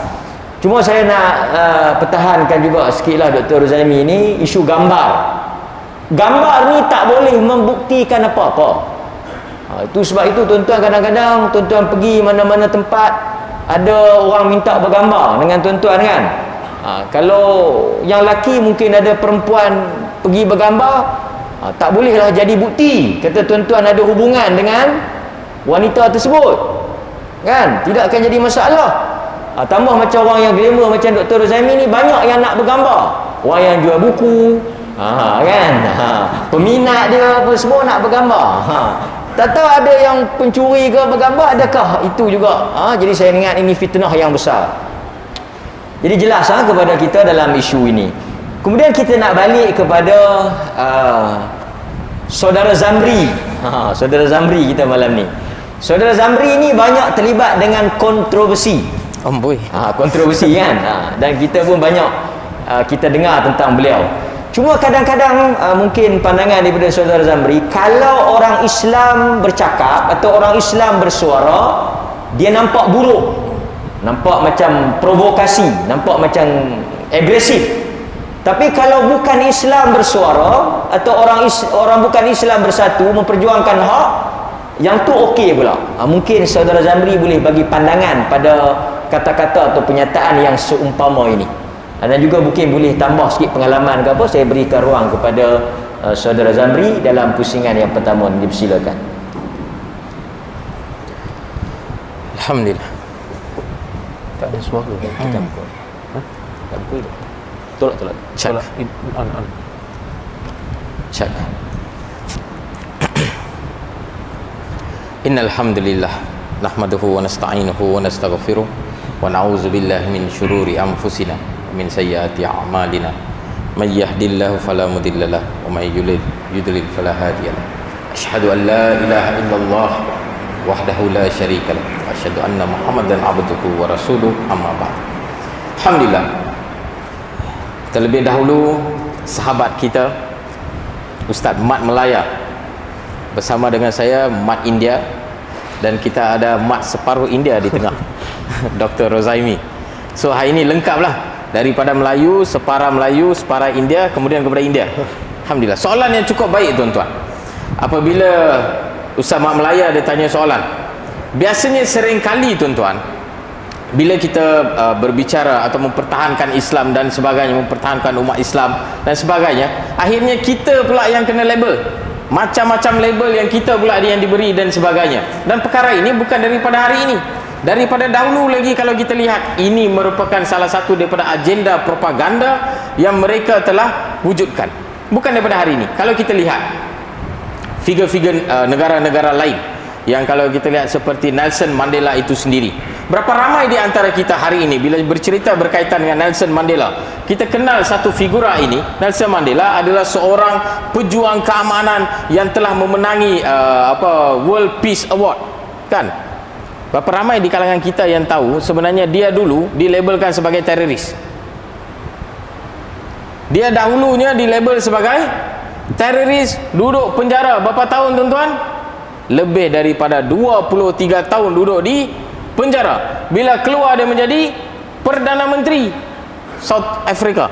Cuma saya nak pertahankan juga sikitlah Dr. Rozaimi ni, isu gambar. Gambar ni tak boleh membuktikan apa-apa. Itu sebab itu tuan-tuan, kadang-kadang tuan-tuan pergi mana-mana tempat, ada orang minta bergambar dengan tuan-tuan kan. Kalau yang laki mungkin ada perempuan pergi bergambar, tak bolehlah jadi bukti kata tuan-tuan ada hubungan dengan wanita tersebut kan, tidak akan jadi masalah. Tambah macam orang yang glamour macam Dr. Rozaimi ni, banyak yang nak bergambar. Orang yang jual buku, kan, peminat dia apa semua nak bergambar. Tak tahu ada yang pencuri ke bergambar, adakah itu juga? Jadi saya ingat ini fitnah yang besar. Jadi jelas kepada kita dalam isu ini. Kemudian kita nak balik kepada Saudara Zamri. Saudara Zamri kita malam ni. Saudara Zamri ni banyak terlibat dengan kontroversi. Kontroversi kan. Dan kita pun banyak kita dengar tentang beliau. Cuma kadang-kadang mungkin pandangan daripada Saudara Zamri, kalau orang Islam bercakap atau orang Islam bersuara, dia nampak buruk, nampak macam provokasi, nampak macam agresif. Tapi kalau bukan Islam bersuara atau orang bukan Islam bersatu memperjuangkan hak, yang tu okey pula. Mungkin Saudara Zamri boleh bagi pandangan pada kata-kata atau penyataan yang seumpama ini. Dan juga mungkin boleh tambah sikit pengalaman ke apa. Saya berikan ruang kepada Saudara Zamri dalam pusingan yang pertama. Dipersilakan. Alhamdulillah. Tak ada suara. Tak betul. Tolak. Check. On. Check. Innal hamdalillah nahmaduhu wa nasta'inuhu wa nastaghfiruh wa na'udzu billahi min syururi anfusina min sayyiati a'malina may yahdihillahu fala mudhillalah wa may yudlil fala hadiyalah. Asyhadu an la ilaha illallah wahdahu la syarikalah wa asyhadu anna Muhammadan abduhu wa rasuluh, amma ba'd. Alhamdulillah. Terlebih dahulu sahabat kita Ustaz Mat Melaya bersama dengan saya Mat India, dan kita ada Mat separuh India di tengah. Dr. Rozaimi. So hari ini lengkaplah, daripada Melayu, separa India, kemudian kepada India. Alhamdulillah. Soalan yang cukup baik tuan-tuan. Apabila Ustaz Mat Melaya dia tanya soalan, biasanya sering kali tuan-tuan, bila kita berbicara atau mempertahankan Islam dan sebagainya, mempertahankan umat Islam dan sebagainya, akhirnya kita pula yang kena label. Macam-macam label yang kita pula yang diberi dan sebagainya. Dan perkara ini bukan daripada hari ini, daripada dahulu lagi. Kalau kita lihat, ini merupakan salah satu daripada agenda propaganda yang mereka telah wujudkan, bukan daripada hari ini. Kalau kita lihat figure-figure negara-negara lain, yang kalau kita lihat seperti Nelson Mandela itu sendiri, berapa ramai di antara kita hari ini bila bercerita berkaitan dengan Nelson Mandela, kita kenal satu figura ini. Nelson Mandela adalah seorang pejuang keamanan yang telah memenangi World Peace Award, kan? Berapa ramai di kalangan kita yang tahu sebenarnya dia dulu dilabelkan sebagai teroris. Dia dahulunya dilabel sebagai teroris, duduk penjara berapa tahun tuan-tuan? Lebih daripada 23 tahun duduk di penjara. Bila keluar dia menjadi Perdana Menteri South Africa.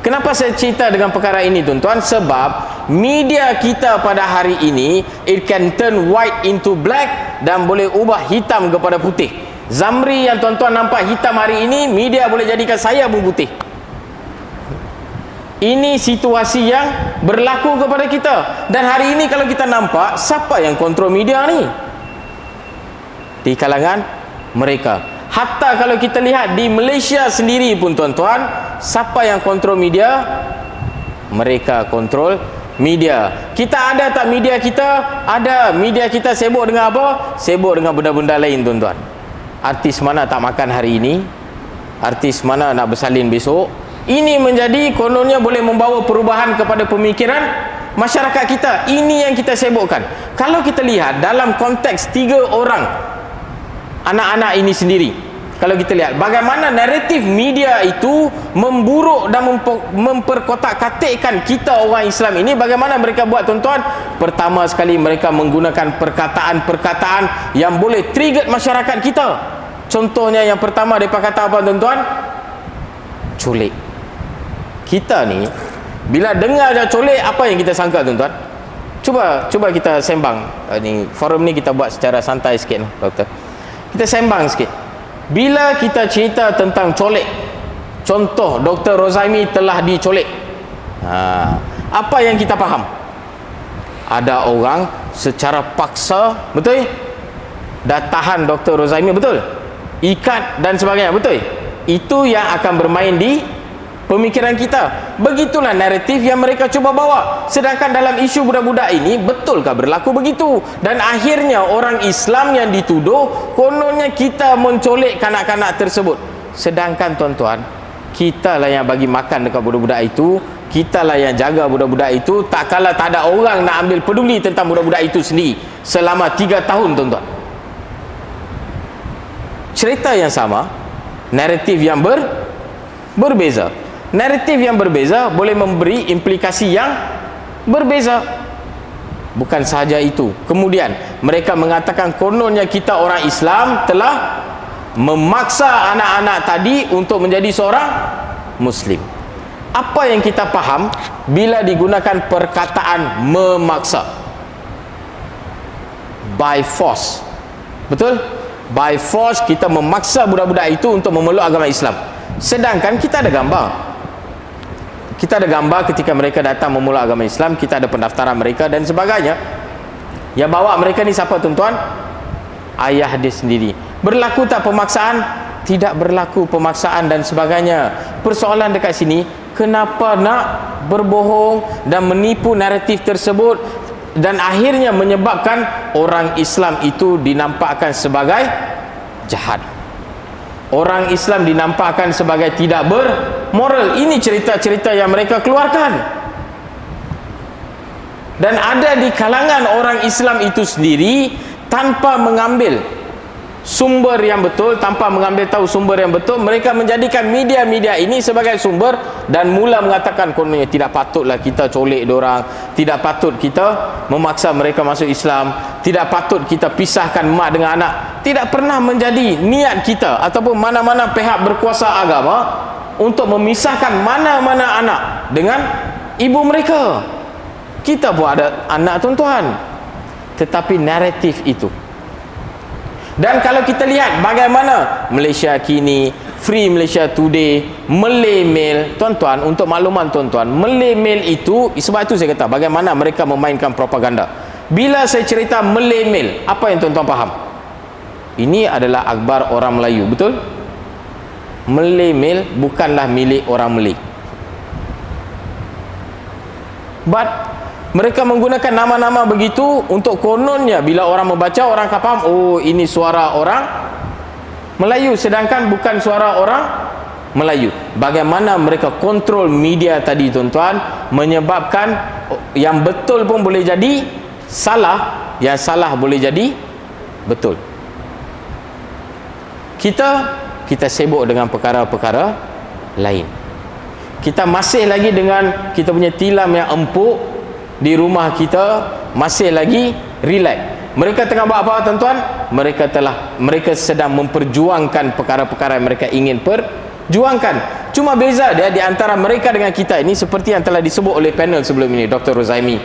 Kenapa saya cerita dengan perkara ini tuan-tuan? Sebab media kita pada hari ini, it can turn white into black dan boleh ubah hitam kepada putih. Zamri yang tuan-tuan nampak hitam hari ini, media boleh jadikan saya pun putih. Ini situasi yang berlaku kepada kita. Dan hari ini kalau kita nampak, siapa yang kontrol media ni? Di kalangan mereka. Hatta kalau kita lihat di Malaysia sendiri pun tuan-tuan, siapa yang kontrol media? Mereka kontrol media. Kita ada tak media kita? Ada. Media kita sibuk dengan apa? Sibuk dengan benda-benda lain tuan-tuan. Artis mana tak makan hari ini? Artis mana nak bersalin besok? Ini menjadi kononnya boleh membawa perubahan kepada pemikiran masyarakat kita. Ini yang kita sibukkan. Kalau kita lihat dalam konteks 3 orang anak-anak ini sendiri, kalau kita lihat bagaimana naratif media itu memburuk dan memperkotak-katikkan kita orang Islam ini, bagaimana mereka buat tuan-tuan? Pertama sekali mereka menggunakan perkataan-perkataan yang boleh trigger masyarakat kita. Contohnya yang pertama mereka kata apa tuan-tuan? Culik. Kita ni bila dengar aja culik, apa yang kita sangka tuan-tuan? Cuba kita sembang. Ni forum ni kita buat secara santai sikit, doktor. Kita sembang sikit. Bila kita cerita tentang colek, contoh Dr. Rozaimi telah dicolek, apa yang kita faham? Ada orang secara paksa, betul? Dah tahan Dr. Rozaimi, betul? ikat dan sebagainya, betul? Itu yang akan bermain di pemikiran kita. Begitulah naratif yang mereka cuba bawa. Sedangkan dalam isu budak-budak ini, betulkah berlaku begitu? Dan akhirnya orang Islam yang dituduh, kononnya kita mencolek kanak-kanak tersebut. Sedangkan tuan-tuan, kita lah yang bagi makan dekat budak-budak itu, kita lah yang jaga budak-budak itu. Tak kala tak ada orang nak ambil peduli tentang budak-budak itu sendiri selama 3 tahun, tuan-tuan. Cerita yang sama, naratif yang berbeza. Naratif yang berbeza boleh memberi implikasi yang berbeza. Bukan sahaja itu, kemudian mereka mengatakan kononnya kita orang Islam telah memaksa anak-anak tadi untuk menjadi seorang Muslim. Apa yang kita faham bila digunakan perkataan memaksa? By force. Betul? By force kita memaksa budak-budak itu untuk memeluk agama Islam. Sedangkan kita ada gambar. Kita ada gambar ketika mereka datang memeluk agama Islam, kita ada pendaftaran mereka dan sebagainya. Yang bawa mereka ni siapa, tuan-tuan? Ayah dia sendiri. Berlaku tak pemaksaan? Tidak berlaku pemaksaan dan sebagainya. Persoalan dekat sini, kenapa nak berbohong dan menipu naratif tersebut dan akhirnya menyebabkan orang Islam itu dinampakkan sebagai jahat. Orang Islam dinampakkan sebagai tidak bermoral. Ini cerita-cerita yang mereka keluarkan. Dan ada di kalangan orang Islam itu sendiri, tanpa mengambil sumber yang betul, tanpa mengambil tahu sumber yang betul, mereka menjadikan media-media ini sebagai sumber dan mula mengatakan kononnya tidak patutlah kita colek diorang, tidak patut kita memaksa mereka masuk Islam, tidak patut kita pisahkan mak dengan anak. Tidak pernah menjadi niat kita ataupun mana-mana pihak berkuasa agama untuk memisahkan mana-mana anak dengan ibu mereka. Kita pun ada anak, tuan-tuan, tetapi naratif itu. Dan kalau kita lihat bagaimana Malaysia kini, Free Malaysia Today, Malay Mail, tuan-tuan, untuk makluman tuan-tuan, Malay Mail itu, sebab itu saya kata bagaimana mereka memainkan propaganda. Bila saya cerita Malay Mail, apa yang tuan-tuan faham? Ini adalah akhbar orang Melayu, betul? Malay Mail bukanlah milik orang Malay. But mereka menggunakan nama-nama begitu untuk kononnya bila orang membaca, orang akan faham, oh ini suara orang Melayu, sedangkan bukan suara orang Melayu. Bagaimana mereka kontrol media tadi, tuan-tuan, menyebabkan yang betul pun boleh jadi salah, yang salah boleh jadi betul. Kita sibuk dengan perkara-perkara lain. Kita masih lagi dengan kita punya tilam yang empuk di rumah kita, masih lagi relax. Mereka tengah buat apa, tuan-tuan? Mereka sedang memperjuangkan perkara-perkara yang mereka ingin perjuangkan. Cuma beza dia di antara mereka dengan kita ini, seperti yang telah disebut oleh panel sebelum ini, Dr. Rozaimi,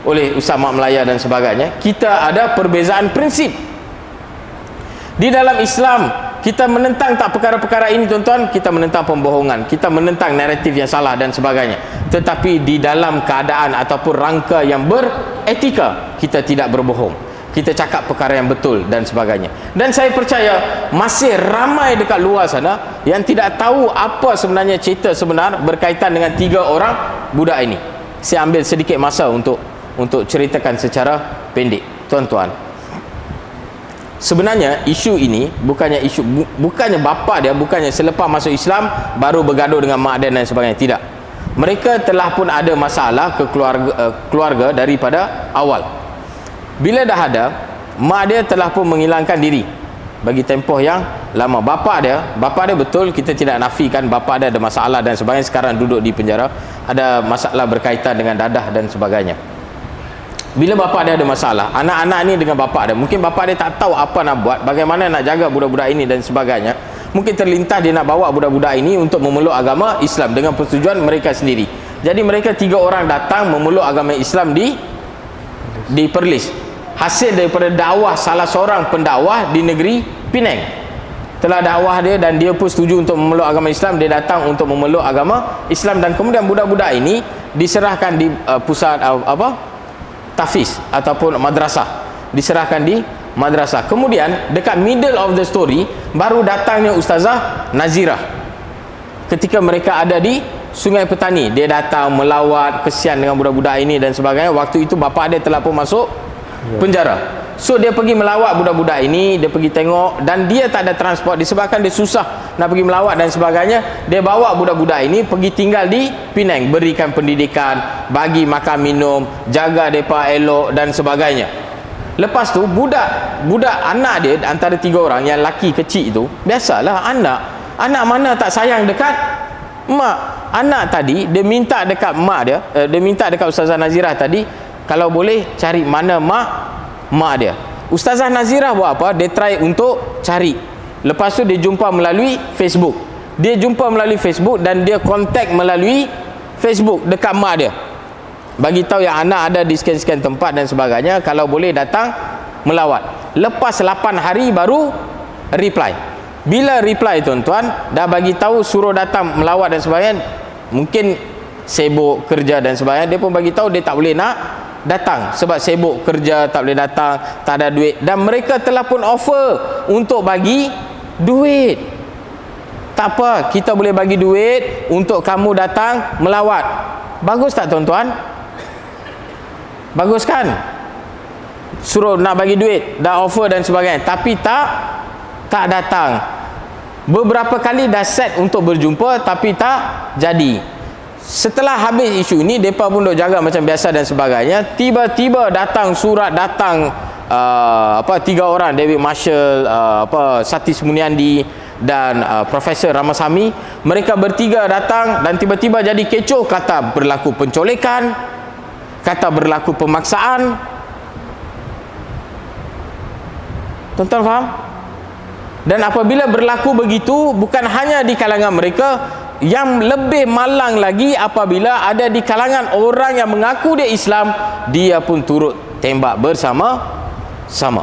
oleh Ustaz Mak Melaya dan sebagainya. Kita ada perbezaan prinsip. Di dalam Islam, kita menentang tak perkara-perkara ini, tuan-tuan? Kita menentang pembohongan, kita menentang naratif yang salah dan sebagainya. Tetapi di dalam keadaan ataupun rangka yang beretika, kita tidak berbohong, kita cakap perkara yang betul dan sebagainya. Dan saya percaya masih ramai dekat luar sana yang tidak tahu apa sebenarnya cerita sebenar berkaitan dengan 3 orang budak ini. Saya ambil sedikit masa untuk ceritakan secara pendek, tuan-tuan. Sebenarnya isu ini bukannya bapa dia, bukannya selepas masuk Islam baru bergaduh dengan mak dia dan sebagainya. Tidak. Mereka telah pun ada masalah ke keluarga daripada awal. Bila dah ada, mak dia telah pun menghilangkan diri bagi tempoh yang lama. Bapa dia betul, kita tidak nafikan bapa dia ada masalah dan sebagainya, sekarang duduk di penjara, ada masalah berkaitan dengan dadah dan sebagainya. Bila bapa dia ada masalah, anak-anak ni dengan bapa dia, mungkin bapa dia tak tahu apa nak buat, bagaimana nak jaga budak-budak ini dan sebagainya. Mungkin terlintas dia nak bawa budak-budak ini untuk memeluk agama Islam dengan persetujuan mereka sendiri. Jadi mereka 3 orang datang memeluk agama Islam di Perlis, hasil daripada dakwah salah seorang pendakwah di negeri Penang. Telah dakwah dia dan dia pun setuju untuk memeluk agama Islam, dia datang untuk memeluk agama Islam. Dan kemudian budak-budak ini diserahkan di pusat tahfiz ataupun madrasah, diserahkan di madrasah. Kemudian dekat middle of the story baru datangnya Ustazah Nazirah. Ketika mereka ada di Sungai Petani, dia datang melawat, kesian dengan budak-budak ini dan sebagainya. Waktu itu bapa dia telah pun masuk penjara. So dia pergi melawat budak-budak ini, dia pergi tengok, dan dia tak ada transport disebabkan dia susah nak pergi melawat dan sebagainya. Dia bawa budak-budak ini pergi tinggal di Penang, berikan pendidikan, bagi makan minum, jaga mereka elok dan sebagainya. Lepas tu budak anak dia antara 3 orang yang laki kecil itu, biasalah anak mana tak sayang dekat mak. Anak tadi dia minta dekat mak dia, dia minta dekat Ustazah Nazirah tadi, kalau boleh cari mana mak dia. Ustazah Nazirah buat apa? Dia try untuk cari. Lepas tu dia jumpa melalui Facebook. Dia jumpa melalui Facebook dan dia kontak melalui Facebook dekat mak dia. Bagi tahu yang anak ada di sekian-sekian tempat dan sebagainya, kalau boleh datang melawat. Lepas 8 hari baru reply. Bila reply tuan-tuan, dah bagi tahu suruh datang melawat dan sebagainya, mungkin sibuk kerja dan sebagainya, dia pun bagi tahu dia tak boleh nak datang sebab sibuk kerja, tak boleh datang, tak ada duit. Dan mereka telah pun offer untuk bagi duit. Tak apa, kita boleh bagi duit untuk kamu datang melawat. Bagus tak tuan-tuan? Bagus kan? Suruh nak bagi duit, dah offer dan sebagainya, tapi tak datang. Beberapa kali dah set untuk berjumpa tapi tak jadi. Setelah habis isu ini, mereka pun duk jaga macam biasa dan sebagainya. Tiba-tiba datang surat, datang 3 orang, David Marshall, Satis Muniandi dan Profesor Ramasamy. Mereka bertiga datang dan tiba-tiba jadi kecoh, kata berlaku pencolekan, kata berlaku pemaksaan. Tuan-tuan faham? Dan apabila berlaku begitu, bukan hanya di kalangan mereka, yang lebih malang lagi apabila ada di kalangan orang yang mengaku dia Islam, dia pun turut tembak bersama-sama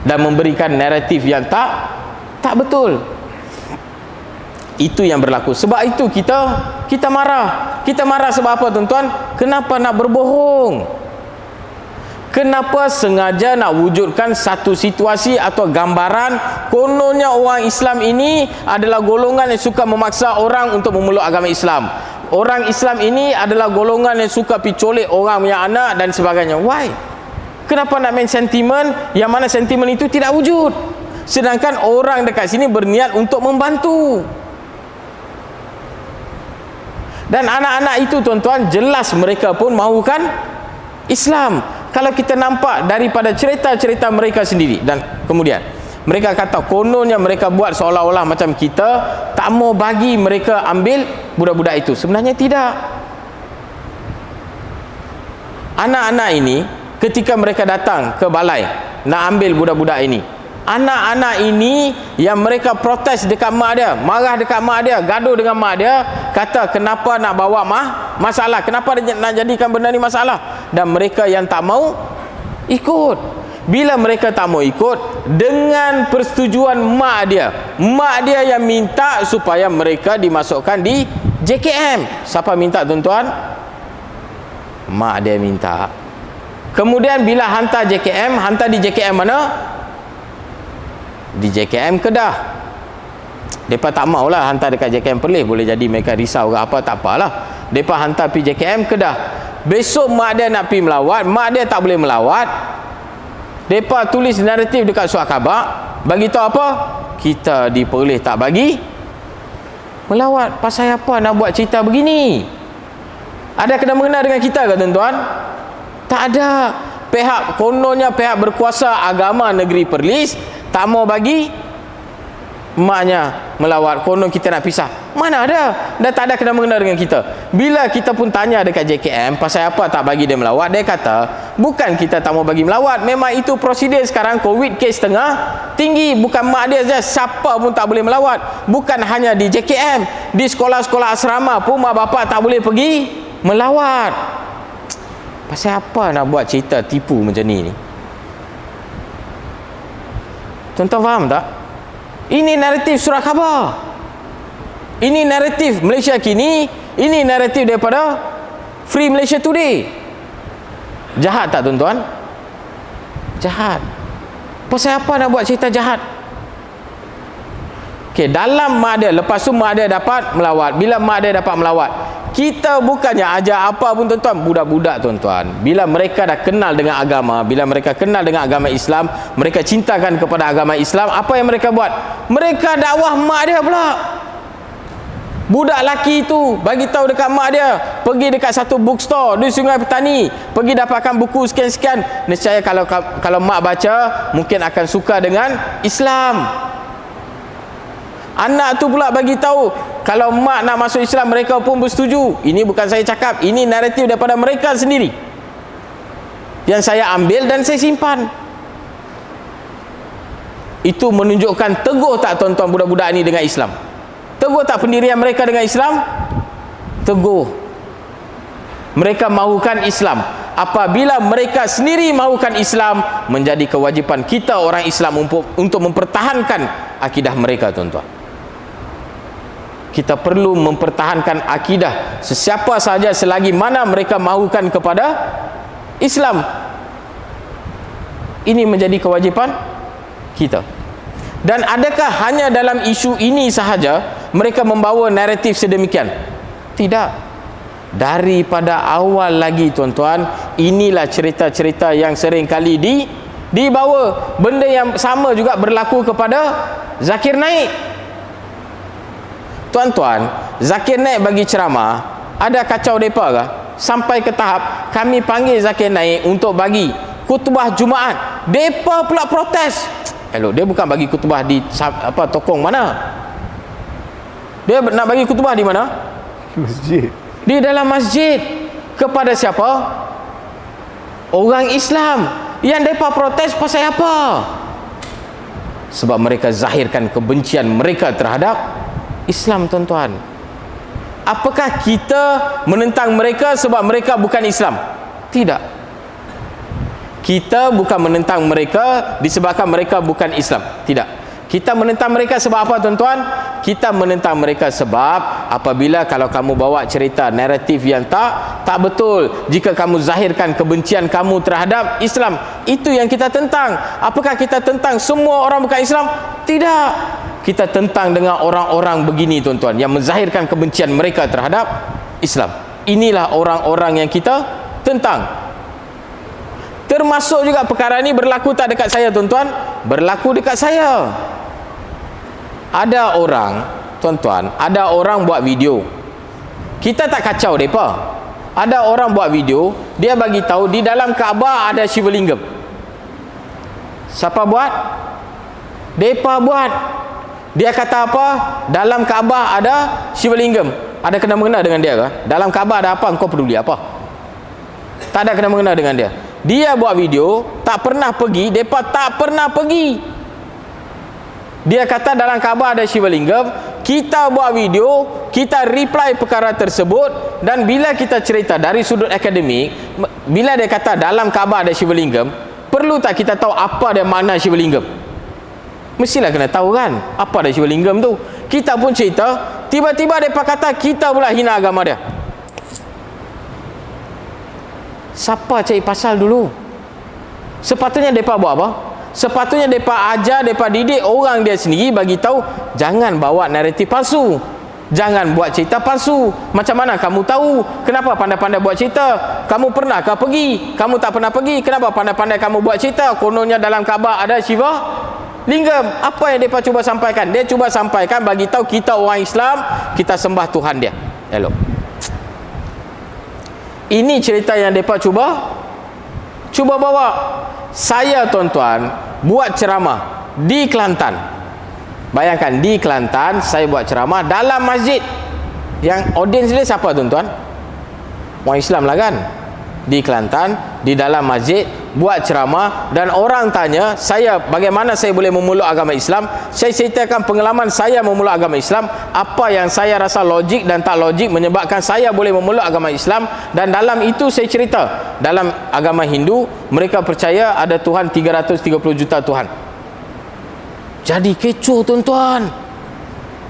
dan memberikan naratif yang tak betul. Itu yang berlaku. Sebab itu kita marah. Kita marah sebab apa tuan-tuan? Kenapa nak berbohong? Kenapa sengaja nak wujudkan satu situasi atau gambaran kononnya orang Islam ini adalah golongan yang suka memaksa orang untuk memeluk agama Islam. Orang Islam ini adalah golongan yang suka picolek orang punya anak dan sebagainya. Why? Kenapa nak main sentimen yang mana sentimen itu tidak wujud? Sedangkan orang dekat sini berniat untuk membantu. Dan anak-anak itu tuan-tuan, jelas mereka pun mahukan Islam. Kalau kita nampak daripada cerita-cerita mereka sendiri, dan kemudian mereka kata kononnya mereka buat seolah-olah macam kita tak mau bagi mereka ambil budak-budak itu. Sebenarnya tidak. Anak-anak ini ketika mereka datang ke balai nak ambil budak-budak ini, anak-anak ini yang mereka protes dekat mak dia, marah dekat mak dia, gaduh dengan mak dia, kata kenapa nak bawa masalah, kenapa nak jadikan benda ni masalah. Dan mereka yang tak mau ikut. Bila mereka tak mau ikut, dengan persetujuan mak dia yang minta supaya mereka dimasukkan di JKM. Siapa minta tuan-tuan? Mak dia minta. Kemudian bila hantar JKM, hantar di JKM mana? Di JKM Kedah. Mereka tak maulah hantar dekat JKM Perlis, boleh jadi mereka risau ke apa, tak apalah. Mereka hantar pergi JKM Kedah. Besok mak dia nak pergi melawat, mak dia tak boleh melawat. Mereka tulis naratif dekat surat khabar, bagi tahu apa? Kita di Perlis tak bagi melawat. Pasal apa nak buat cerita begini? Ada kena-mengena dengan kita ke tuan-tuan? Tak ada. Pihak kononnya pihak berkuasa agama negeri Perlis tak mau bagi maknya melawat, konon kita nak pisah. Mana ada? Dah tak ada kena-mengena dengan kita. Bila kita pun tanya dekat JKM pasal apa tak bagi dia melawat, dia kata bukan kita tak mau bagi melawat, memang itu prosedur sekarang. Covid kes tengah tinggi, bukan mak dia saja, siapa pun tak boleh melawat. Bukan hanya di JKM, di sekolah-sekolah asrama pun mak bapak tak boleh pergi melawat. Pasal apa nak buat cerita tipu macam ni? Tuan-tuan faham tak? Ini naratif surat khabar. Ini naratif Malaysia kini. Ini naratif daripada Free Malaysia Today. Jahat tak tuan-tuan? Jahat. Pasal apa nak buat cerita jahat? Okey, dalam mak dia, lepas tu mak dia dapat melawat. Bila mak dia dapat melawat, kita bukannya ajar apa pun tuan-tuan. Budak-budak tuan-tuan, bila mereka dah kenal dengan agama, bila mereka kenal dengan agama Islam, mereka cintakan kepada agama Islam, apa yang mereka buat? Mereka dakwah mak dia pula. Budak lelaki tu bagi tahu dekat mak dia, pergi dekat satu bookstore di Sungai Petani, pergi dapatkan buku sekian-sekian. Nescaya kalau mak baca, mungkin akan suka dengan Islam. Anak tu pula bagi tahu, kalau mak nak masuk Islam, mereka pun bersetuju. Ini bukan saya cakap, ini naratif daripada mereka sendiri yang saya ambil dan saya simpan. Itu menunjukkan teguh tak tuan-tuan budak-budak ini dengan Islam? Teguh tak pendirian mereka dengan Islam? Teguh. Mereka mahukan Islam. Apabila mereka sendiri mahukan Islam, menjadi kewajipan kita orang Islam untuk mempertahankan akidah mereka tuan-tuan. Kita perlu mempertahankan akidah sesiapa sahaja selagi mana mereka mahukan kepada Islam. Ini menjadi kewajipan kita. Dan adakah hanya dalam isu ini sahaja mereka membawa naratif sedemikian? Tidak. Daripada awal lagi tuan-tuan, inilah cerita-cerita yang sering kali dibawa. Benda yang sama juga berlaku kepada Zakir Naik. Tuan-tuan, Zakir Naik bagi ceramah, ada kacau mereka ke? Sampai ke tahap kami panggil Zakir Naik untuk bagi khutbah Jumaat, mereka pula protes. Elok, dia bukan bagi khutbah di tokong mana? Dia nak bagi khutbah di mana? Masjid. Di dalam masjid. Kepada siapa? Orang Islam. Yang mereka protes pasal apa? Sebab mereka zahirkan kebencian mereka terhadap Islam tuan-tuan. Apakah kita menentang mereka sebab mereka bukan Islam? Tidak. Kita bukan menentang mereka disebabkan mereka bukan Islam. Tidak. Kita menentang mereka sebab apa tuan-tuan? Kita menentang mereka sebab apabila kalau kamu bawa cerita naratif yang tak betul, jika kamu zahirkan kebencian kamu terhadap Islam, itu yang kita tentang. Apakah kita tentang semua orang bukan Islam? Tidak. Kita tentang dengan orang-orang begini tuan-tuan, yang menzahirkan kebencian mereka terhadap Islam. Inilah orang-orang yang kita tentang. Termasuk juga perkara ini berlaku tak dekat saya tuan-tuan? Berlaku dekat saya. Ada orang tuan-tuan, ada orang buat video, kita tak kacau mereka. Ada orang buat video, dia bagi tahu di dalam Kaabah ada Shiva Lingam. Siapa buat? Mereka buat. Dia kata apa? Dalam Kaabah ada Shiva Lingam. Ada kena-mengena dengan dia ke? Dalam Kaabah ada apa? Engkau peduli apa? Tak ada kena-mengena dengan dia. Dia buat video, tak pernah pergi, mereka tak pernah pergi. Dia kata dalam Kaabah ada Shiva Lingam. Kita buat video, kita reply perkara tersebut, dan bila kita cerita dari sudut akademik, bila dia kata dalam Kaabah ada Shiva Lingam, perlu tak kita tahu apa dia makna Shiva Lingam? Mestilah kena tahu kan apa dia Shiva Lingam tu. Kita pun cerita, tiba-tiba mereka kata kita pula hina agama dia. Siapa cari pasal dulu? Sepatutnya mereka buat apa? Sepatutnya mereka ajar, mereka didik orang dia sendiri, bagi tahu jangan bawa naratif palsu, jangan buat cerita palsu. Macam mana kamu tahu? Kenapa pandai-pandai buat cerita? Kamu pernahkah pergi? Kamu tak pernah pergi. Kenapa pandai-pandai kamu buat cerita? Kononnya dalam Kaabah ada Shiva Lingam. Apa yang mereka cuba sampaikan? Dia cuba sampaikan bagi tahu kita orang Islam, kita sembah Tuhan dia. Elok. Ini cerita yang mereka cuba bawa. Saya tuan-tuan buat ceramah di Kelantan. Bayangkan, di Kelantan saya buat ceramah dalam masjid. Yang audiens dia siapa tuan-tuan? Orang Islam lah kan. Di Kelantan, di dalam masjid buat ceramah, dan orang tanya saya bagaimana saya boleh memeluk agama Islam. Saya ceritakan pengalaman saya memeluk agama Islam, apa yang saya rasa logik dan tak logik menyebabkan saya boleh memeluk agama Islam. Dan dalam itu saya cerita, dalam agama Hindu mereka percaya ada Tuhan 330 juta Tuhan. Jadi kecoh tuan-tuan.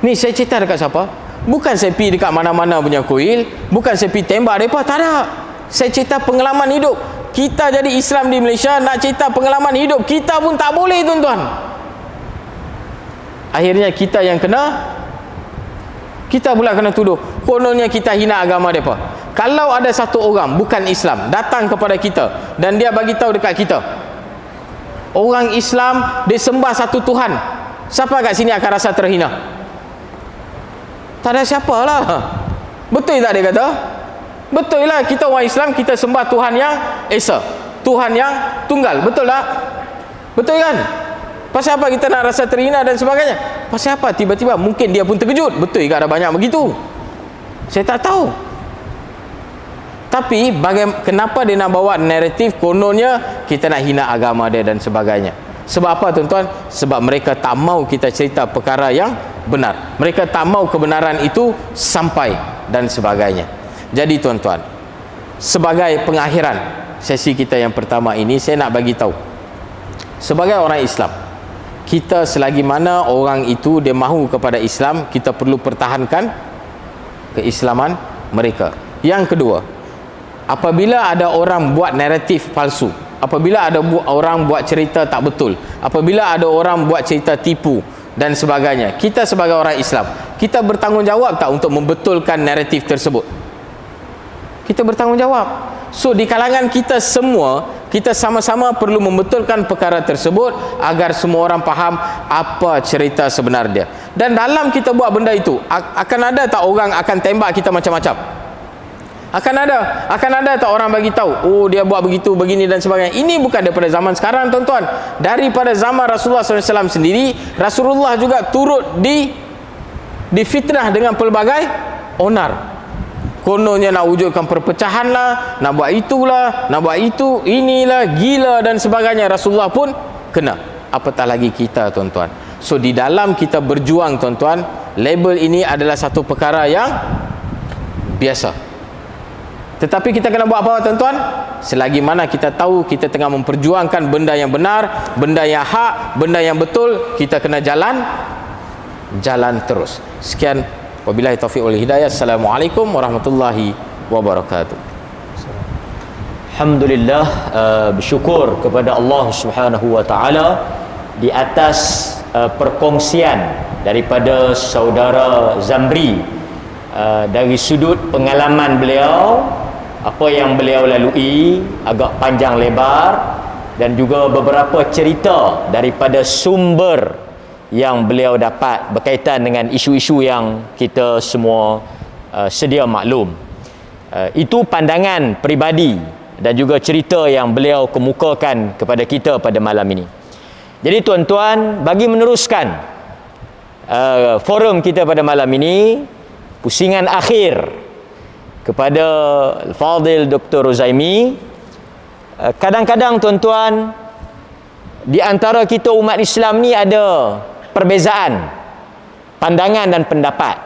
Ni saya cerita dekat siapa? Bukan saya pergi dekat mana-mana punya kuil, bukan saya pergi tembak mereka, tak ada. Saya cerita pengalaman hidup. Kita jadi Islam di Malaysia, nak cerita pengalaman hidup kita pun tak boleh, tuan-tuan. Akhirnya kita yang kena, kita pula kena tuduh. Kononnya kita hina agama mereka. Kalau ada satu orang bukan Islam datang kepada kita dan dia bagi tahu dekat kita, orang Islam dia sembah satu Tuhan, siapa kat sini akan rasa terhina? Tak ada siapalah. Betul tak dia kata? Betul lah, kita orang Islam, kita sembah Tuhan yang Esa, Tuhan yang tunggal. Betul tak? Betul kan? Pasal apa kita nak rasa terhina dan sebagainya? Pasal apa? Tiba-tiba mungkin dia pun terkejut. Betul ke ada banyak begitu? Saya tak tahu. Tapi kenapa dia nak bawa naratif kononnya kita nak hina agama dia dan sebagainya? Sebab apa, tuan-tuan? Sebab mereka tak mau kita cerita perkara yang benar. Mereka tak mau kebenaran itu sampai dan sebagainya. Jadi tuan-tuan, sebagai pengakhiran sesi kita yang pertama ini, saya nak bagi tahu, sebagai orang Islam, kita selagi mana orang itu dia mahu kepada Islam, kita perlu pertahankan keislaman mereka. Yang kedua, apabila ada orang buat naratif palsu, apabila ada orang buat cerita tak betul, apabila ada orang buat cerita tipu dan sebagainya, kita sebagai orang Islam, kita bertanggungjawab tak untuk membetulkan naratif tersebut? Kita bertanggungjawab. So di kalangan kita semua, kita sama-sama perlu membetulkan perkara tersebut agar semua orang faham apa cerita sebenar dia. Dan dalam kita buat benda itu, akan ada tak orang akan tembak kita macam-macam? Akan ada tak orang bagi tahu, oh dia buat begitu, begini dan sebagainya. Ini bukan daripada zaman sekarang, tuan-tuan. Daripada zaman Rasulullah SAW sendiri, Rasulullah juga turut difitnah dengan pelbagai onar. Kononnya nak wujudkan perpecahan lah, nak buat itulah, nak buat itu, inilah, gila dan sebagainya. Rasulullah pun kena. Apatah lagi kita, tuan-tuan. So di dalam kita berjuang, tuan-tuan, label ini adalah satu perkara yang biasa. Tetapi kita kena buat apa, tuan-tuan? Selagi mana kita tahu kita tengah memperjuangkan benda yang benar, benda yang hak, benda yang betul, kita kena jalan terus. Sekian, wabillahi taufiq wal hidayah. Assalamualaikum warahmatullahi wabarakatuh. Alhamdulillah, bersyukur kepada Allah Subhanahu wa taala di atas perkongsian daripada saudara Zamri dari sudut pengalaman beliau, apa yang beliau lalui agak panjang lebar, dan juga beberapa cerita daripada sumber yang beliau dapat berkaitan dengan isu-isu yang kita semua sedia maklum. Itu pandangan peribadi dan juga cerita yang beliau kemukakan kepada kita pada malam ini. Jadi tuan-tuan, bagi meneruskan forum kita pada malam ini, pusingan akhir kepada Al-Fadhil Dr. Rozaimi. Kadang-kadang tuan-tuan, di antara kita umat Islam ni ada perbezaan pandangan dan pendapat,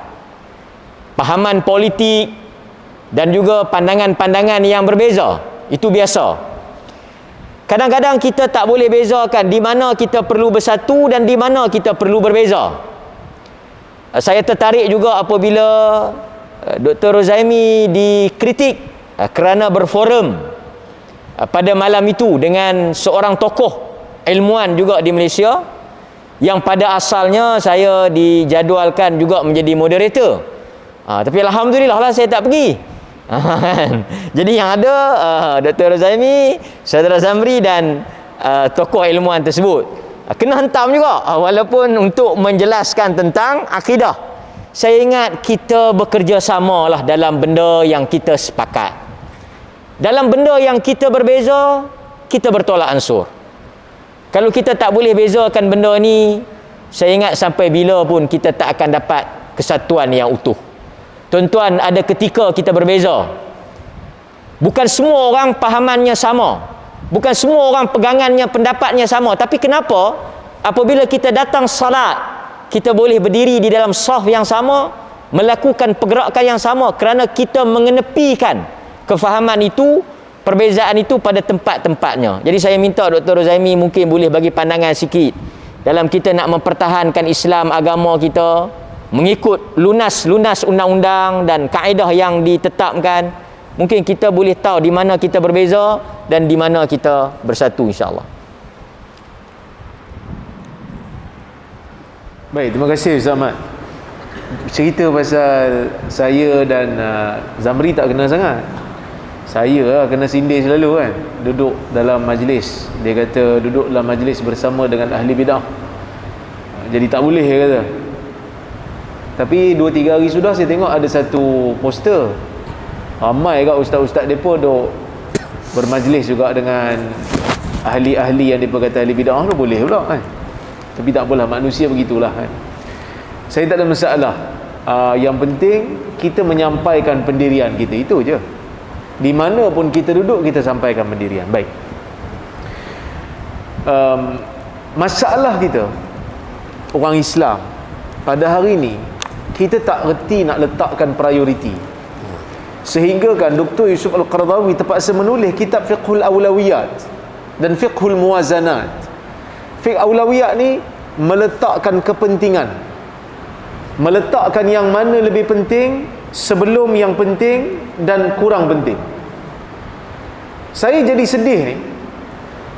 pahaman politik dan juga pandangan-pandangan yang berbeza. Itu biasa. Kadang-kadang kita tak boleh bezakan di mana kita perlu bersatu dan di mana kita perlu berbeza. Saya tertarik juga apabila Dr. Rozaimi dikritik kerana berforum pada malam itu dengan seorang tokoh ilmuwan juga di Malaysia, yang pada asalnya saya dijadualkan juga menjadi moderator. Tapi alhamdulillah lah saya tak pergi. Jadi yang ada Dr. Rozaimi, Saudara Zamri dan tokoh ilmuwan tersebut kena hentam juga, walaupun untuk menjelaskan tentang akidah. Saya ingat kita bekerja samalah dalam benda yang kita sepakat. Dalam benda yang kita berbeza, kita bertolak ansur. Kalau kita tak boleh bezakan benda ni, saya ingat sampai bila pun kita tak akan dapat kesatuan yang utuh. Tuan-tuan, ada ketika kita berbeza. Bukan semua orang pahamannya sama. Bukan semua orang pegangannya, pendapatnya sama. Tapi kenapa apabila kita datang salat, kita boleh berdiri di dalam saf yang sama, melakukan pergerakan yang sama, kerana kita mengenepikan kefahaman itu, perbezaan itu pada tempat-tempatnya. Jadi saya minta Dr. Rozaimi mungkin boleh bagi pandangan sikit dalam kita nak mempertahankan Islam, agama kita, mengikut lunas undang-undang dan kaedah yang ditetapkan. mungkin kita boleh tahu di mana kita berbeza dan di mana kita bersatu, insya-Allah. Baik, terima kasih Ustaz Ahmad. Cerita pasal saya dan Zamri tak kenal sangat. Saya lah kena sindir selalu kan, duduk dalam majlis. Dia kata duduk dalam majlis bersama dengan ahli bidah, jadi tak boleh, dia kata. Tapi 2-3 hari sudah saya tengok ada satu poster, ramai kat ustaz-ustaz mereka duk bermajlis juga dengan ahli-ahli yang mereka kata ahli bidah tu, boleh pula kan. Tapi tak apalah, manusia begitulah kan. Saya tak ada masalah. Yang penting kita menyampaikan pendirian kita, itu je. Di mana pun kita duduk, kita sampaikan pendirian. Baik. Masalah kita orang Islam pada hari ini, kita tak reti nak letakkan prioriti. Sehingga kan Dr. Yusuf Al-Qaradawi terpaksa menulis kitab Fiqhul Awlawiyat dan Fiqhul Muwazanat. Fiqh Awlawiyat ni meletakkan kepentingan, meletakkan yang mana lebih penting sebelum yang penting dan kurang penting. Saya jadi sedih ni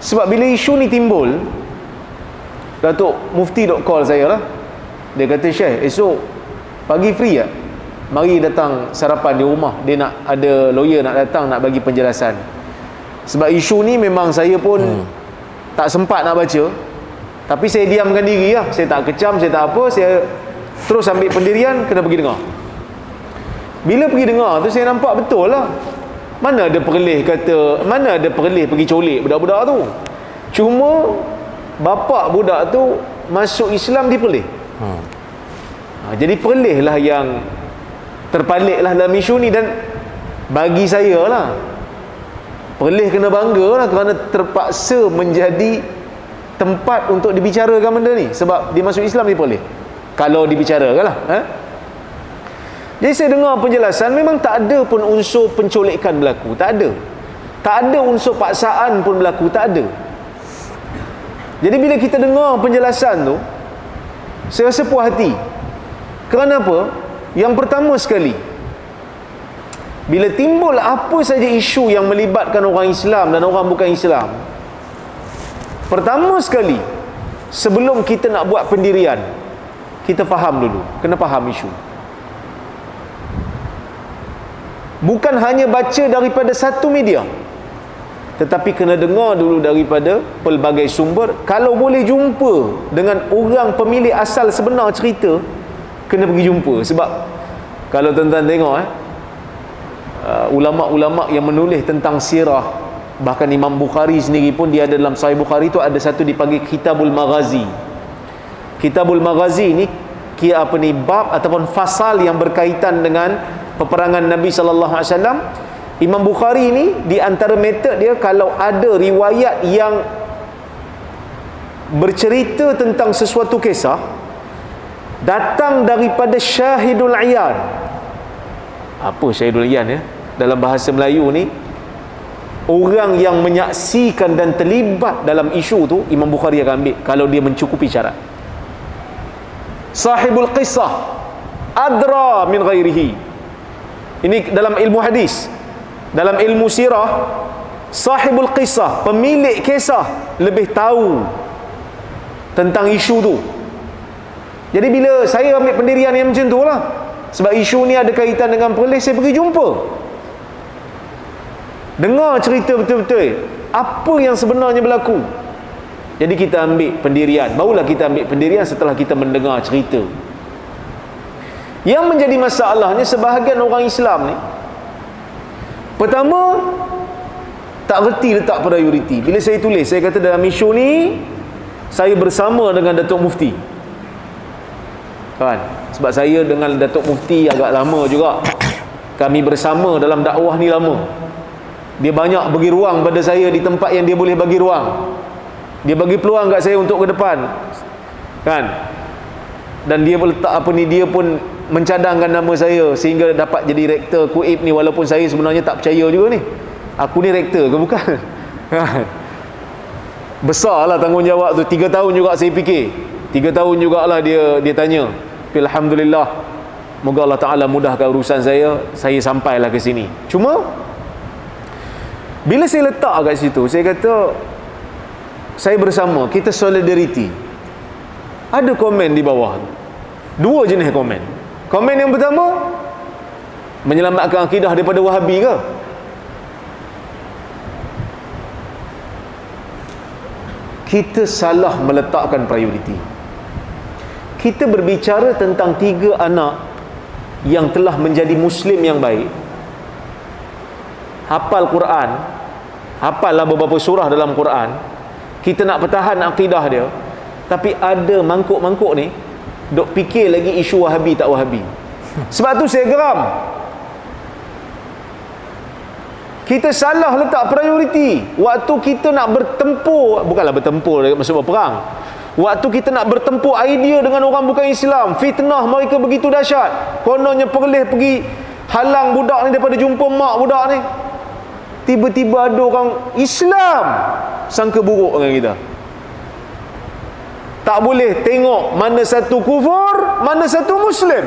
sebab bila isu ni timbul, Datuk Mufti dok call saya lah. Dia kata, Syekh, esok pagi free tak? Mari datang sarapan di rumah. Dia nak ada lawyer nak datang nak bagi penjelasan. Sebab isu ni memang saya pun tak sempat nak baca, tapi saya diamkan diri lah. Saya tak kecam, saya tak apa, saya terus ambil pendirian, kena pergi dengar. Bila pergi dengar tu saya nampak betul lah. Mana ada perleh kata, mana ada perleh pergi colik budak-budak tu. Cuma bapak budak tu masuk Islam diperleh. Jadi perleh lah yang terpalit lah dalam isu ni. Dan bagi saya lah, perleh kena bangga lah kerana terpaksa menjadi tempat untuk dibicarakan benda ni. Sebab dia masuk Islam diperleh, kalau dibicarakan lah. Jadi saya dengar penjelasan, memang tak ada pun unsur penculikan berlaku. Tak ada. Tak ada unsur paksaan pun berlaku. Tak ada. Jadi bila kita dengar penjelasan tu, saya rasa puas hati. Kerana apa? Yang pertama sekali, bila timbul apa saja isu yang melibatkan orang Islam dan orang bukan Islam, pertama sekali, sebelum kita nak buat pendirian, kita faham dulu. Kena faham isu. Bukan hanya baca daripada satu media, tetapi kena dengar dulu daripada pelbagai sumber. Kalau boleh jumpa dengan orang pemilik asal sebenar cerita, kena pergi jumpa. Sebab kalau tuan-tuan tengok ulama-ulama yang menulis tentang sirah, bahkan Imam Bukhari sendiri pun, dia ada dalam Sahih Bukhari tu ada satu dipanggil Kitabul Maghazi. Kitabul Maghazi ni bab ataupun fasal yang berkaitan dengan peperangan Nabi sallallahu alaihi wasallam. Imam Bukhari ni di antara metod dia, kalau ada riwayat yang bercerita tentang sesuatu kisah datang daripada syahidul ayan. Apa syahidul ayan ya? Dalam bahasa Melayu ni, orang yang menyaksikan dan terlibat dalam isu tu, Imam Bukhari akan ambil kalau dia mencukupi syarat. Sahibul qissah adra min ghairihi. Ini dalam ilmu hadis. Dalam ilmu sirah, sahibul qissah, pemilik kisah, lebih tahu tentang isu tu. Jadi bila saya ambil pendirian yang macam tu lah, sebab isu ni ada kaitan dengan perlis, saya pergi jumpa, dengar cerita betul-betul apa yang sebenarnya berlaku. Jadi kita ambil pendirian. Barulah kita ambil pendirian setelah kita mendengar cerita. Yang menjadi masalahnya, sebahagian orang Islam ni, pertama, tak reti letak prioriti. Bila saya tulis, saya kata dalam isu ni saya bersama dengan Datuk Mufti kan? Sebab saya dengan Datuk Mufti agak lama juga, kami bersama dalam dakwah ni lama. Dia banyak bagi ruang pada saya di tempat yang dia boleh bagi ruang. Dia bagi peluang kat saya untuk ke depan kan? Dan dia letak dia pun mencadangkan nama saya sehingga dapat jadi rektor KUIP ni, walaupun saya sebenarnya tak percaya juga ni, aku ni rektor ke bukan. Besarlah tanggungjawab tu. 3 tahun juga saya fikir, 3 tahun jugalah dia tanya. Tapi alhamdulillah, moga Allah Ta'ala mudahkan urusan saya sampailah ke sini. Cuma Bila saya letak kat situ, saya kata saya bersama, kita solidariti. Ada komen di bawah tu. Dua jenis komen. Komen yang pertama, menyelamatkan akidah daripada Wahabi ke? Kita salah meletakkan prioriti. Kita berbicara tentang 3 anak yang telah menjadi Muslim yang baik, hafal Quran, hafallah beberapa surah dalam Quran. Kita nak pertahan akidah dia, tapi ada mangkuk-mangkuk ni duk fikir lagi isu Wahabi tak Wahabi. Sebab tu saya geram. Kita salah letak prioriti. Waktu kita nak bertempur, bukanlah bertempur maksud berperang, waktu kita nak bertempur idea dengan orang bukan Islam, fitnah mereka begitu dahsyat, kononnya Perlis pergi halang budak ni daripada jumpa mak budak ni, tiba-tiba ada orang Islam sangka buruk dengan kita. Tak boleh tengok mana satu kufur, mana satu Muslim.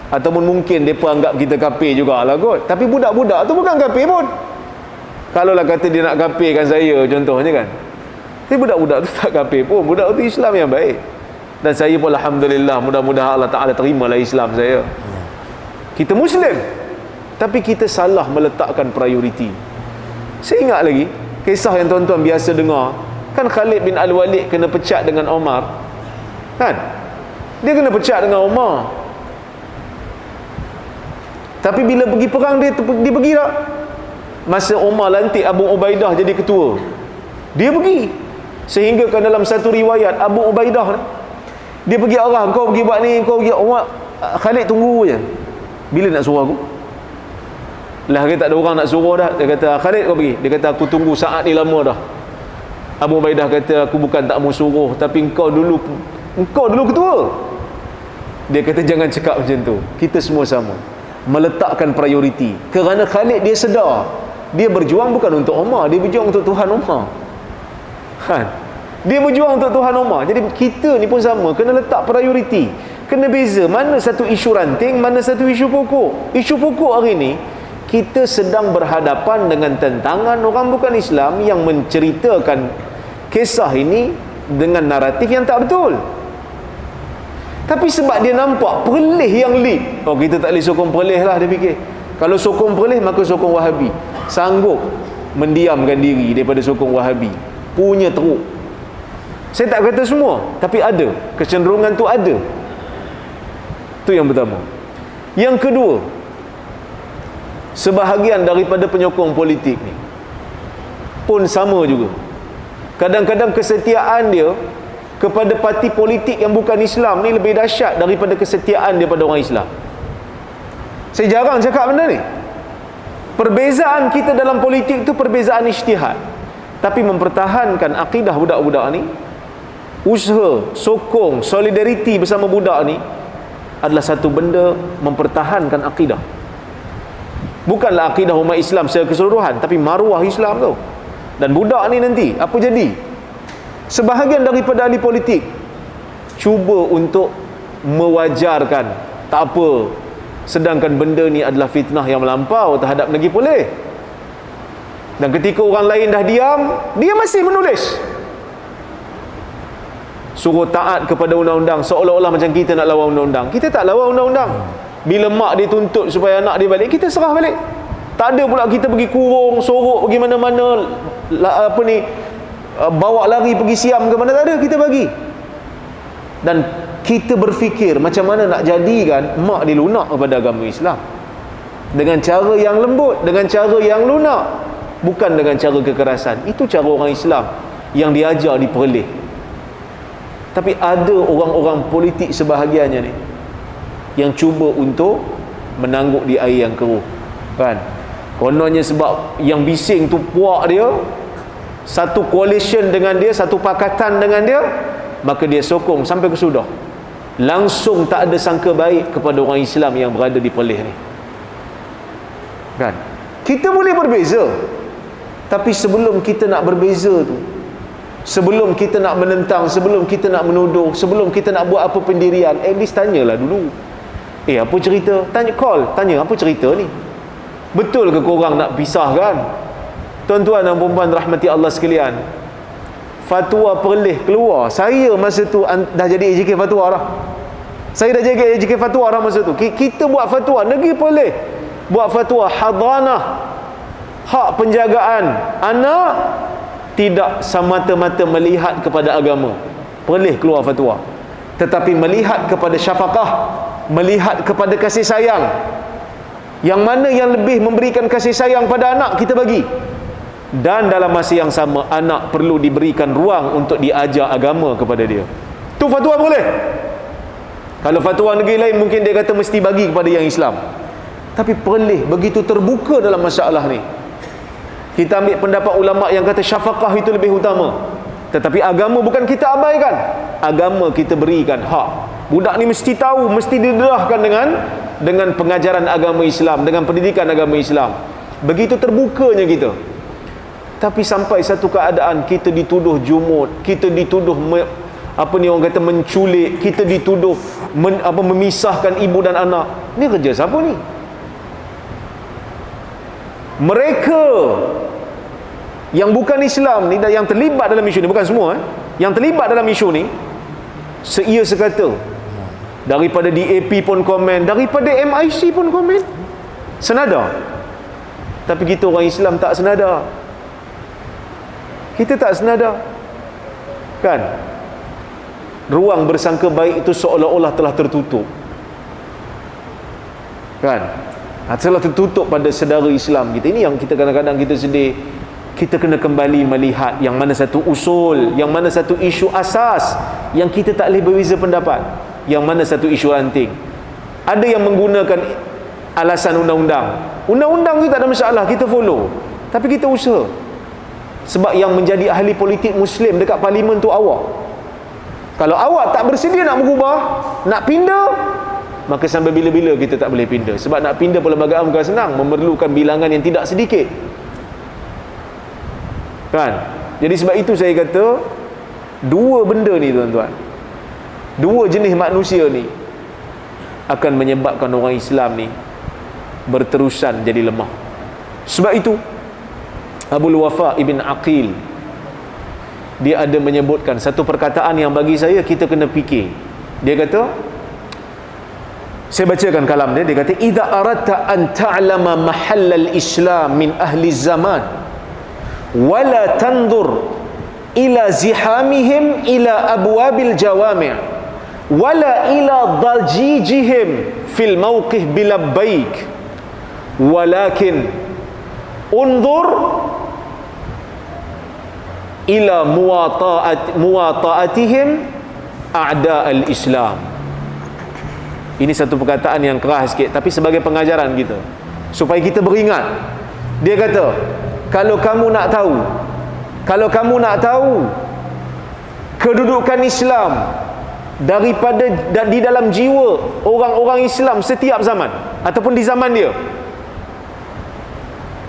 Ataupun mungkin mereka anggap kita kafir jugalah kot. Tapi budak-budak tu bukan kafir pun. Kalaulah kata dia nak kafirkan saya contohnya kan, tapi budak-budak tu tak kafir pun. Budak tu Islam yang baik. Dan saya pun alhamdulillah, mudah-mudahan Allah Ta'ala terimalah Islam saya. Kita Muslim, tapi kita salah meletakkan prioriti. Saya ingat lagi kisah yang tuan-tuan biasa dengar. Kan Khalid bin Al-Walid kena pecat dengan Omar, kan? Dia kena pecat dengan Omar. Tapi bila pergi perang dia pergi tak? Masa Omar lantik Abu Ubaidah jadi ketua, dia pergi. Sehingga kan dalam satu riwayat, Abu Ubaidah dia pergi arah, kau pergi buat ni, kau pergi. Omar, Khalid tunggu je, bila nak suruh aku? Lah dia tak ada orang nak suruh dah. Dia kata, Khalid kau pergi. Dia kata, aku tunggu saat ni lama dah. Abu Ubaidah kata, aku bukan tak mau suruh, tapi engkau dulu ketua. Dia kata, jangan cakap macam tu. Kita semua sama meletakkan prioriti. Kerana Khalid dia sedar, dia berjuang bukan untuk Omar, dia berjuang untuk Tuhan Omar, kan? Dia berjuang untuk Tuhan Omar. Jadi kita ni pun sama, kena letak prioriti, kena beza mana satu isu ranting, mana satu isu pokok. Isu pokok hari ni, kita sedang berhadapan dengan tentangan orang bukan Islam yang menceritakan kisah ini dengan naratif yang tak betul. Tapi sebab dia nampak Perlis yang lead, oh kita tak boleh sokong Perlis lah, dia fikir. Kalau sokong Perlis maka sokong Wahabi. Sanggup mendiamkan diri daripada sokong Wahabi. Punya teruk. Saya tak kata semua, tapi ada kecenderungan tu, ada. Tu yang pertama. Yang kedua, sebahagian daripada penyokong politik ni pun sama juga. Kadang-kadang kesetiaan dia kepada parti politik yang bukan Islam ni lebih dahsyat daripada kesetiaan dia pada orang Islam. Saya jarang cakap benda ni. Perbezaan kita dalam politik tu perbezaan ijtihad, tapi mempertahankan akidah budak-budak ni, usaha, sokong, solidariti bersama budak ni adalah satu benda mempertahankan akidah. Bukanlah akidah umat Islam secara keseluruhan, tapi maruah Islam tu. Dan budak ni nanti apa jadi? Sebahagian daripada ahli politik cuba untuk mewajarkan, tak apa, sedangkan benda ni adalah fitnah yang melampau terhadap negeri Perlis. Dan ketika orang lain dah diam, dia masih menulis. Suruh taat kepada undang-undang, seolah-olah macam kita nak lawan undang-undang. Kita tak lawan undang-undang. Bila mak dia tuntut supaya anak dia balik, kita serah balik. Tak ada pula kita pergi kurung, sorok pergi mana-mana, bawa lari pergi siam ke mana, tak ada, kita bagi. Dan kita berfikir macam mana nak jadikan mak dia lunak kepada agama Islam dengan cara yang lembut, dengan cara yang lunak, bukan dengan cara kekerasan. Itu cara orang Islam yang diajar di Perlis. Tapi ada orang-orang politik sebahagiannya ni yang cuba untuk menangguk di air yang keruh, kan? Kononnya sebab yang bising tu puak dia, satu coalition dengan dia, satu pakatan dengan dia, maka dia sokong sampai ke sudah. Langsung tak ada sangka baik kepada orang Islam yang berada di Perlis ni, kan? Kita boleh berbeza, tapi sebelum kita nak berbeza tu, sebelum kita nak menentang, sebelum kita nak menuduh, sebelum kita nak buat apa pendirian, at least tanyalah dulu. Apa cerita? Tanya, call, tanya apa cerita ni? Betul ke korang nak pisahkan? Tuan-tuan dan puan-puan rahmati Allah sekalian, fatwa perleh keluar. Saya masa tu dah jadi AJK fatwa dah. Saya dah jadi AJK fatwa dah masa tu. Kita buat fatwa, negeri perleh buat fatwa hadanah, hak penjagaan anak tidak semata-mata melihat kepada agama. Perleh keluar fatwa, tetapi melihat kepada syafaqah, melihat kepada kasih sayang. Yang mana yang lebih memberikan kasih sayang pada anak, kita bagi. Dan dalam masa yang sama, anak perlu diberikan ruang untuk diajar agama kepada dia. Tu fatwa boleh. Kalau fatwa negeri lain mungkin dia kata mesti bagi kepada yang Islam. Tapi perleh begitu terbuka dalam masalah ni. Kita ambil pendapat ulama yang kata syafaqah itu lebih utama. Tetapi agama bukan kita abaikan. Agama kita berikan hak. Budak ni mesti tahu, mesti diderahkan dengan pengajaran agama Islam, dengan pendidikan agama Islam. Begitu terbukanya kita. Tapi sampai satu keadaan kita dituduh jumud, kita dituduh orang kata menculik, kita dituduh memisahkan ibu dan anak. Ni kerja siapa ni? Mereka yang bukan Islam ni, yang terlibat dalam isu ni, bukan semua yang terlibat dalam isu ni, seia sekata, daripada DAP pun komen, daripada MIC pun komen, senada. Tapi kita orang Islam tak senada. Kita tak senada, kan? Ruang bersangka baik itu seolah-olah telah tertutup, kan? Telah tertutup pada saudara Islam kita. Ini yang kita kadang-kadang kita sedih. Kita kena kembali melihat yang mana satu usul, yang mana satu isu asas yang kita tak boleh berbeza pendapat, yang mana satu isu ranting. Ada yang menggunakan alasan undang-undang. Undang-undang itu tak ada masalah, kita follow. Tapi kita usaha. Sebab yang menjadi ahli politik Muslim dekat parlimen tu awak. Kalau awak tak bersedia nak berubah, nak pindah, maka sampai bila-bila kita tak boleh pindah. Sebab nak pindah perlembagaan bukan senang, memerlukan bilangan yang tidak sedikit, kan? Jadi sebab itu saya kata, dua benda ni tuan-tuan, dua jenis manusia ni akan menyebabkan orang Islam ni berterusan jadi lemah. Sebab itu Abul Wafa Ibn Aqil, dia ada menyebutkan satu perkataan yang bagi saya kita kena fikir. Dia kata, saya bacakan kalam dia. Dia kata, idza aradta an ta'lama mahallal Islam min ahli zaman wala tandur ila zihamihim ila abwabil jawami' wala ila dajijihim fil mawqif bilabbaik walakin unzur ila muwata'atihim a'da al-Islam. Ini satu perkataan yang keras sikit, tapi sebagai pengajaran kita supaya kita beringat. Dia kata, kalau kamu nak tahu kedudukan Islam daripada di dalam jiwa orang-orang Islam setiap zaman ataupun di zaman dia,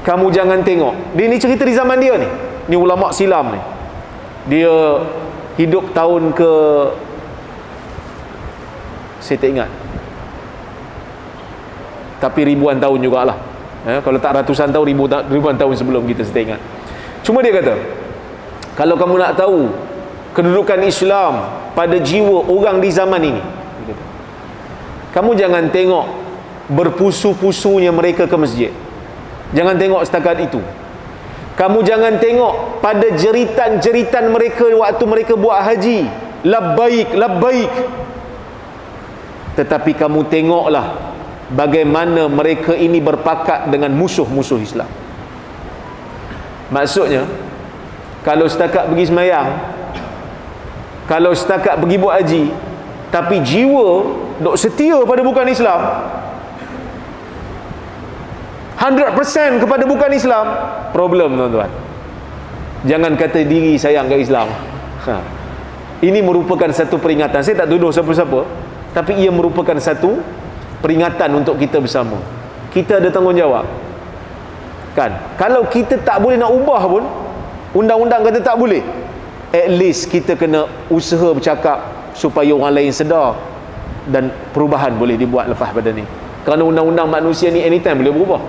kamu jangan tengok. Dia ni cerita di zaman dia ni. Ni ulama silam ni. Dia hidup tahun ke, saya tak ingat, tapi ribuan tahun jugalah. Kalau tak ratusan tahun, ribuan tahun sebelum kita, saya tak ingat. Cuma dia kata, kalau kamu nak tahu kedudukan Islam pada jiwa orang di zaman ini, kamu jangan tengok berpusu-pusunya mereka ke masjid. Jangan tengok setakat itu. Kamu jangan tengok pada jeritan-jeritan mereka waktu mereka buat haji, labbaik, labbaik. Tetapi kamu tengoklah bagaimana mereka ini berpakat dengan musuh-musuh Islam. Maksudnya, kalau setakat pergi semayang, kalau setakat pergi buat haji, tapi jiwa dok setia pada bukan Islam, 100% kepada bukan Islam, problem tuan-tuan. Jangan kata diri sayang ke Islam. Ini merupakan satu peringatan. Saya tak tuduh siapa-siapa, tapi ia merupakan satu peringatan untuk kita bersama. Kita ada tanggungjawab, kan? Kalau kita tak boleh nak ubah pun, undang-undang kata tak boleh, at least kita kena usaha bercakap supaya orang lain sedar dan perubahan boleh dibuat lepas pada ni. Kerana undang-undang manusia ni anytime boleh berubah.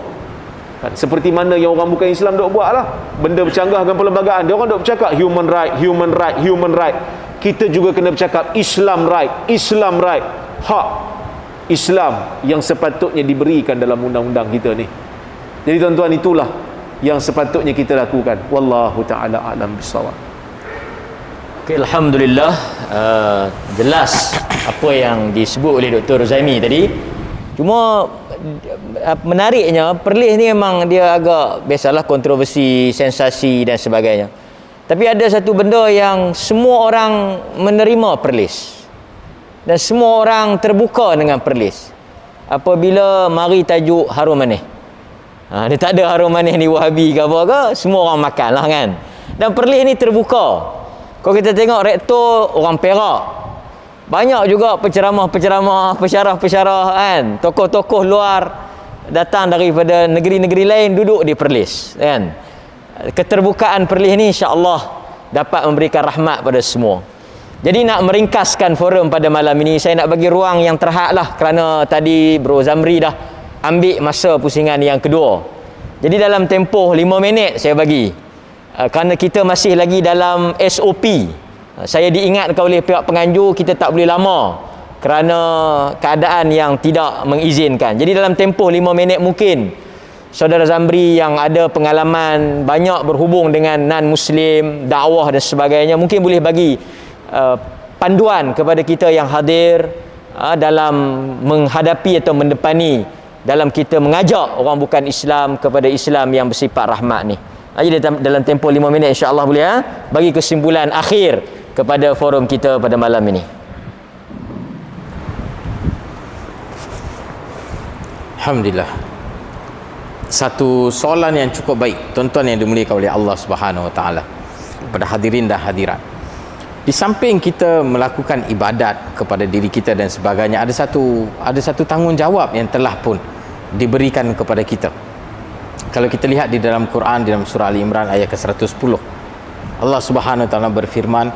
Kan? Seperti mana yang orang bukan Islam dok buat lah, benda bercanggah dengan perlembagaan, dia orang dok bercakap human right, human right, human right. Kita juga kena bercakap Islam right, Islam right, hak Islam yang sepatutnya diberikan dalam undang-undang kita ni. Jadi tuan-tuan, itulah yang sepatutnya kita lakukan. Wallahu ta'ala a'lam bissawab. Okay, Alhamdulillah, jelas apa yang disebut oleh Dr. Zaimi tadi. Cuma menariknya, Perlis ni memang dia agak biasalah kontroversi, sensasi dan sebagainya. Tapi ada satu benda yang semua orang menerima Perlis, dan semua orang terbuka dengan Perlis. Apabila mari tajuk harum manis, dia tak ada harum manis ni Wahabi ke apa ke, semua orang makan lah kan. Dan Perlis ni terbuka. Kalau kita tengok rektor orang Perak, banyak juga penceramah-penceramah, pesyarah-pesyarah kan, tokoh-tokoh luar datang daripada negeri-negeri lain duduk di Perlis kan. Keterbukaan Perlis ni insya-Allah dapat memberikan rahmat pada semua. Jadi nak meringkaskan forum pada malam ini, saya nak bagi ruang yang terhad lah, kerana tadi Bro Zamri dah ambil masa pusingan yang kedua. Jadi dalam tempoh 5 minit saya bagi, kerana kita masih lagi dalam SOP. Saya diingatkan oleh pihak penganjur kita tak boleh lama kerana keadaan yang tidak mengizinkan. Jadi dalam tempoh 5 minit mungkin Saudara Zamri yang ada pengalaman banyak berhubung dengan non-Muslim, dakwah dan sebagainya, mungkin boleh bagi panduan kepada kita yang hadir dalam menghadapi atau mendepani dalam kita mengajak orang bukan Islam kepada Islam yang bersifat rahmat ni. Jadi dalam tempoh 5 minit insya-Allah boleh bagi kesimpulan akhir kepada forum kita pada malam ini. Alhamdulillah. Satu soalan yang cukup baik, tuan-tuan yang dimuliakan oleh Allah Subhanahu Wa Taala, pada hadirin dan hadirat. Di samping kita melakukan ibadat kepada diri kita dan sebagainya, ada satu tanggungjawab yang telah pun diberikan kepada kita. Kalau kita lihat di dalam Quran, di dalam surah Ali Imran ayat ke-110, Allah Subhanahu Wa Taala berfirman,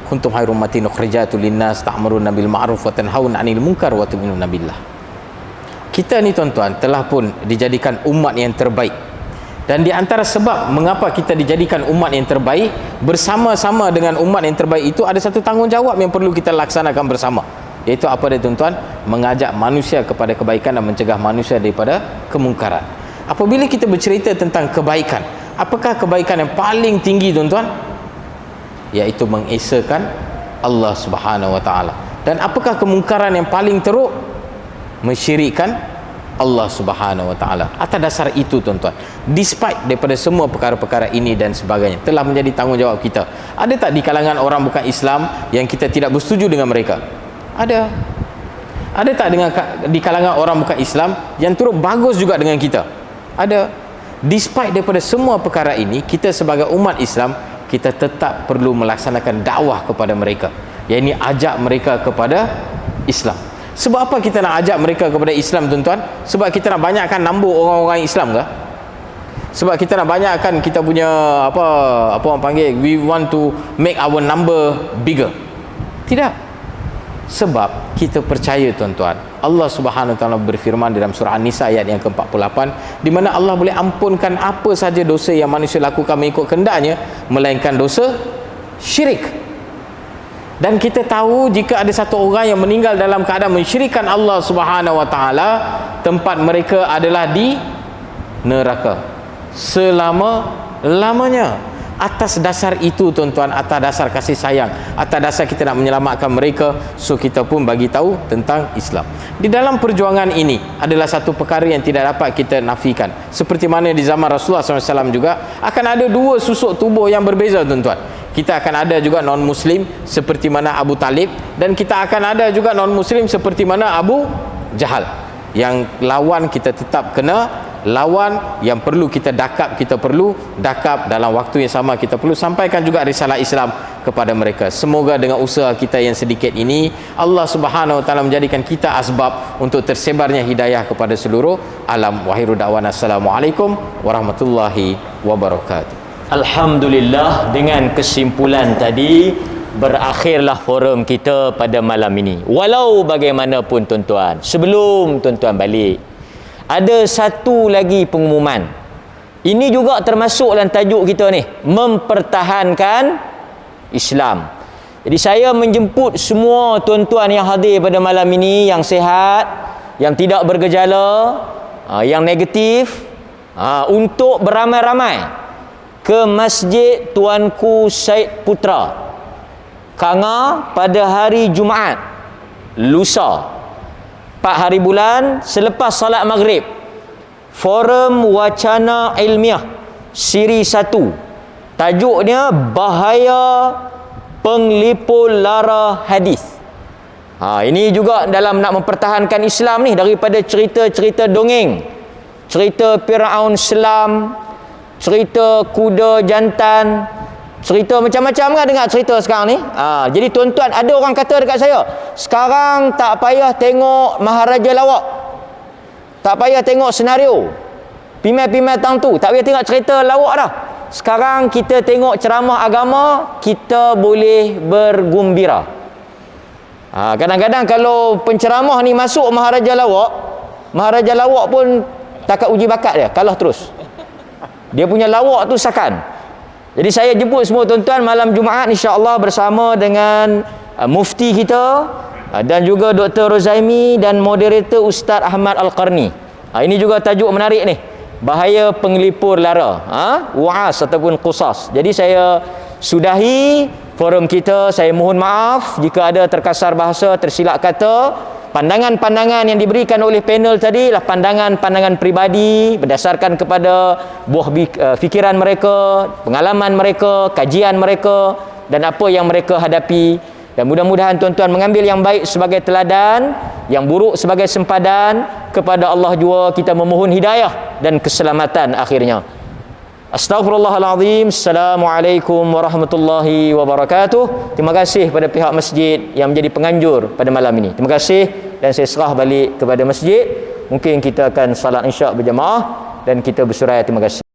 kuntum khairum ummatin ukhrijatul linnas ta'muruna bil ma'ruf wa tanhauna 'anil munkar wa tu'minuna billah. Kita ni tuan-tuan telah pun dijadikan umat yang terbaik. Dan di antara sebab mengapa kita dijadikan umat yang terbaik, bersama-sama dengan umat yang terbaik itu ada satu tanggungjawab yang perlu kita laksanakan bersama. Iaitu apa dia tuan-tuan? Mengajak manusia kepada kebaikan dan mencegah manusia daripada kemungkaran. Apabila kita bercerita tentang kebaikan, apakah kebaikan yang paling tinggi tuan-tuan? Iaitu mengesakan Allah Subhanahu Wa Taala. Dan apakah kemungkaran yang paling teruk? Mensyirikkan Allah Subhanahu Wa Taala. Atas dasar itu tuan-tuan, despite daripada semua perkara-perkara ini dan sebagainya, telah menjadi tanggungjawab kita. Ada tak di kalangan orang bukan Islam yang kita tidak bersetuju dengan mereka? Ada. Ada tak di kalangan orang bukan Islam yang turut bagus juga dengan kita? Ada. Despite daripada semua perkara ini, kita sebagai umat Islam, kita tetap perlu melaksanakan dakwah kepada mereka, iaitu ajak mereka kepada Islam. Sebab apa kita nak ajak mereka kepada Islam tuan-tuan? Sebab kita nak banyakkan number orang-orang Islam ke? Sebab kita nak banyakkan kita punya apa orang panggil, we want to make our number bigger? Tidak. Sebab kita percaya tuan-tuan, Allah Subhanahu Wa Taala berfirman dalam surah An-Nisa ayat yang ke-48, di mana Allah boleh ampunkan apa saja dosa yang manusia lakukan mengikut kehendaknya, melainkan dosa syirik. Dan kita tahu jika ada satu orang yang meninggal dalam keadaan mensyirikkan Allah Subhanahu Wa Taala, tempat mereka adalah di neraka selama-lamanya. Atas dasar itu tuan-tuan, atas dasar kasih sayang, atas dasar kita nak menyelamatkan mereka, so kita pun bagi tahu tentang Islam. Di dalam perjuangan ini adalah satu perkara yang tidak dapat kita nafikan. Seperti mana di zaman Rasulullah SAW juga akan ada dua susuk tubuh yang berbeza tuan-tuan. Kita akan ada juga non-Muslim seperti mana Abu Talib, dan kita akan ada juga non-Muslim seperti mana Abu Jahal. Yang lawan kita tetap kena lawan, yang perlu kita dakap, kita perlu dakap, dalam waktu yang sama kita perlu sampaikan juga risalah Islam kepada mereka. Semoga dengan usaha kita yang sedikit ini, Allah Subhanahu Wa Taala menjadikan kita asbab untuk tersebarnya hidayah kepada seluruh alam. Wa akhiru da'wana assalamualaikum warahmatullahi wabarakatuh. Alhamdulillah, dengan kesimpulan tadi berakhirlah forum kita pada malam ini. Walau bagaimanapun tuan-tuan, sebelum tuan-tuan balik, ada satu lagi pengumuman Ini juga termasuk dalam tajuk kita ni, mempertahankan Islam. Jadi saya menjemput semua tuan-tuan yang hadir pada malam ini, yang sihat, yang tidak bergejala, yang negatif, untuk beramai-ramai ke Masjid Tuanku Syed Putra Kanga pada hari Jumaat lusa 4 hari bulan selepas salat maghrib. Forum Wacana Ilmiah Siri 1. Tajuknya Bahaya Penglipur Lara Hadis. Ini juga dalam nak mempertahankan Islam ni, daripada cerita-cerita dongeng, cerita Firaun Selam, cerita kuda jantan, cerita macam-macam kan dengar cerita sekarang ni. Jadi tuan-tuan, ada orang kata dekat saya, sekarang tak payah tengok Maharaja Lawak, tak payah tengok senario pimai-pimai tang tu, tak payah tengok cerita lawak dah. Sekarang kita tengok ceramah agama, kita boleh bergembira. Kadang-kadang kalau penceramah ni masuk Maharaja Lawak pun takat uji bakat dia, kalah terus. Dia punya lawak tu sakan. Jadi saya jemput semua tuan-tuan malam Jumaat insya-Allah bersama dengan mufti kita dan juga Dr. Rozaimi dan moderator Ustaz Ahmad Al-Qarni. Ini juga tajuk menarik ni, Bahaya Penglipur Lara, U'as ataupun Qusas. Jadi saya sudahi forum kita. Saya mohon maaf jika ada terkasar bahasa, tersilap kata. Pandangan-pandangan yang diberikan oleh panel tadi adalah pandangan-pandangan peribadi berdasarkan kepada buah fikiran mereka, pengalaman mereka, kajian mereka dan apa yang mereka hadapi. Dan mudah-mudahan tuan-tuan mengambil yang baik sebagai teladan, yang buruk sebagai sempadan. Kepada Allah jua kita memohon hidayah dan keselamatan akhirnya. Astaghfirullahalazim. Assalamualaikum warahmatullahi wabarakatuh. Terima kasih kepada pihak masjid yang menjadi penganjur pada malam ini. Terima kasih, dan saya serah balik kepada masjid. Mungkin kita akan salat isyak berjamaah dan kita bersurai. Terima kasih.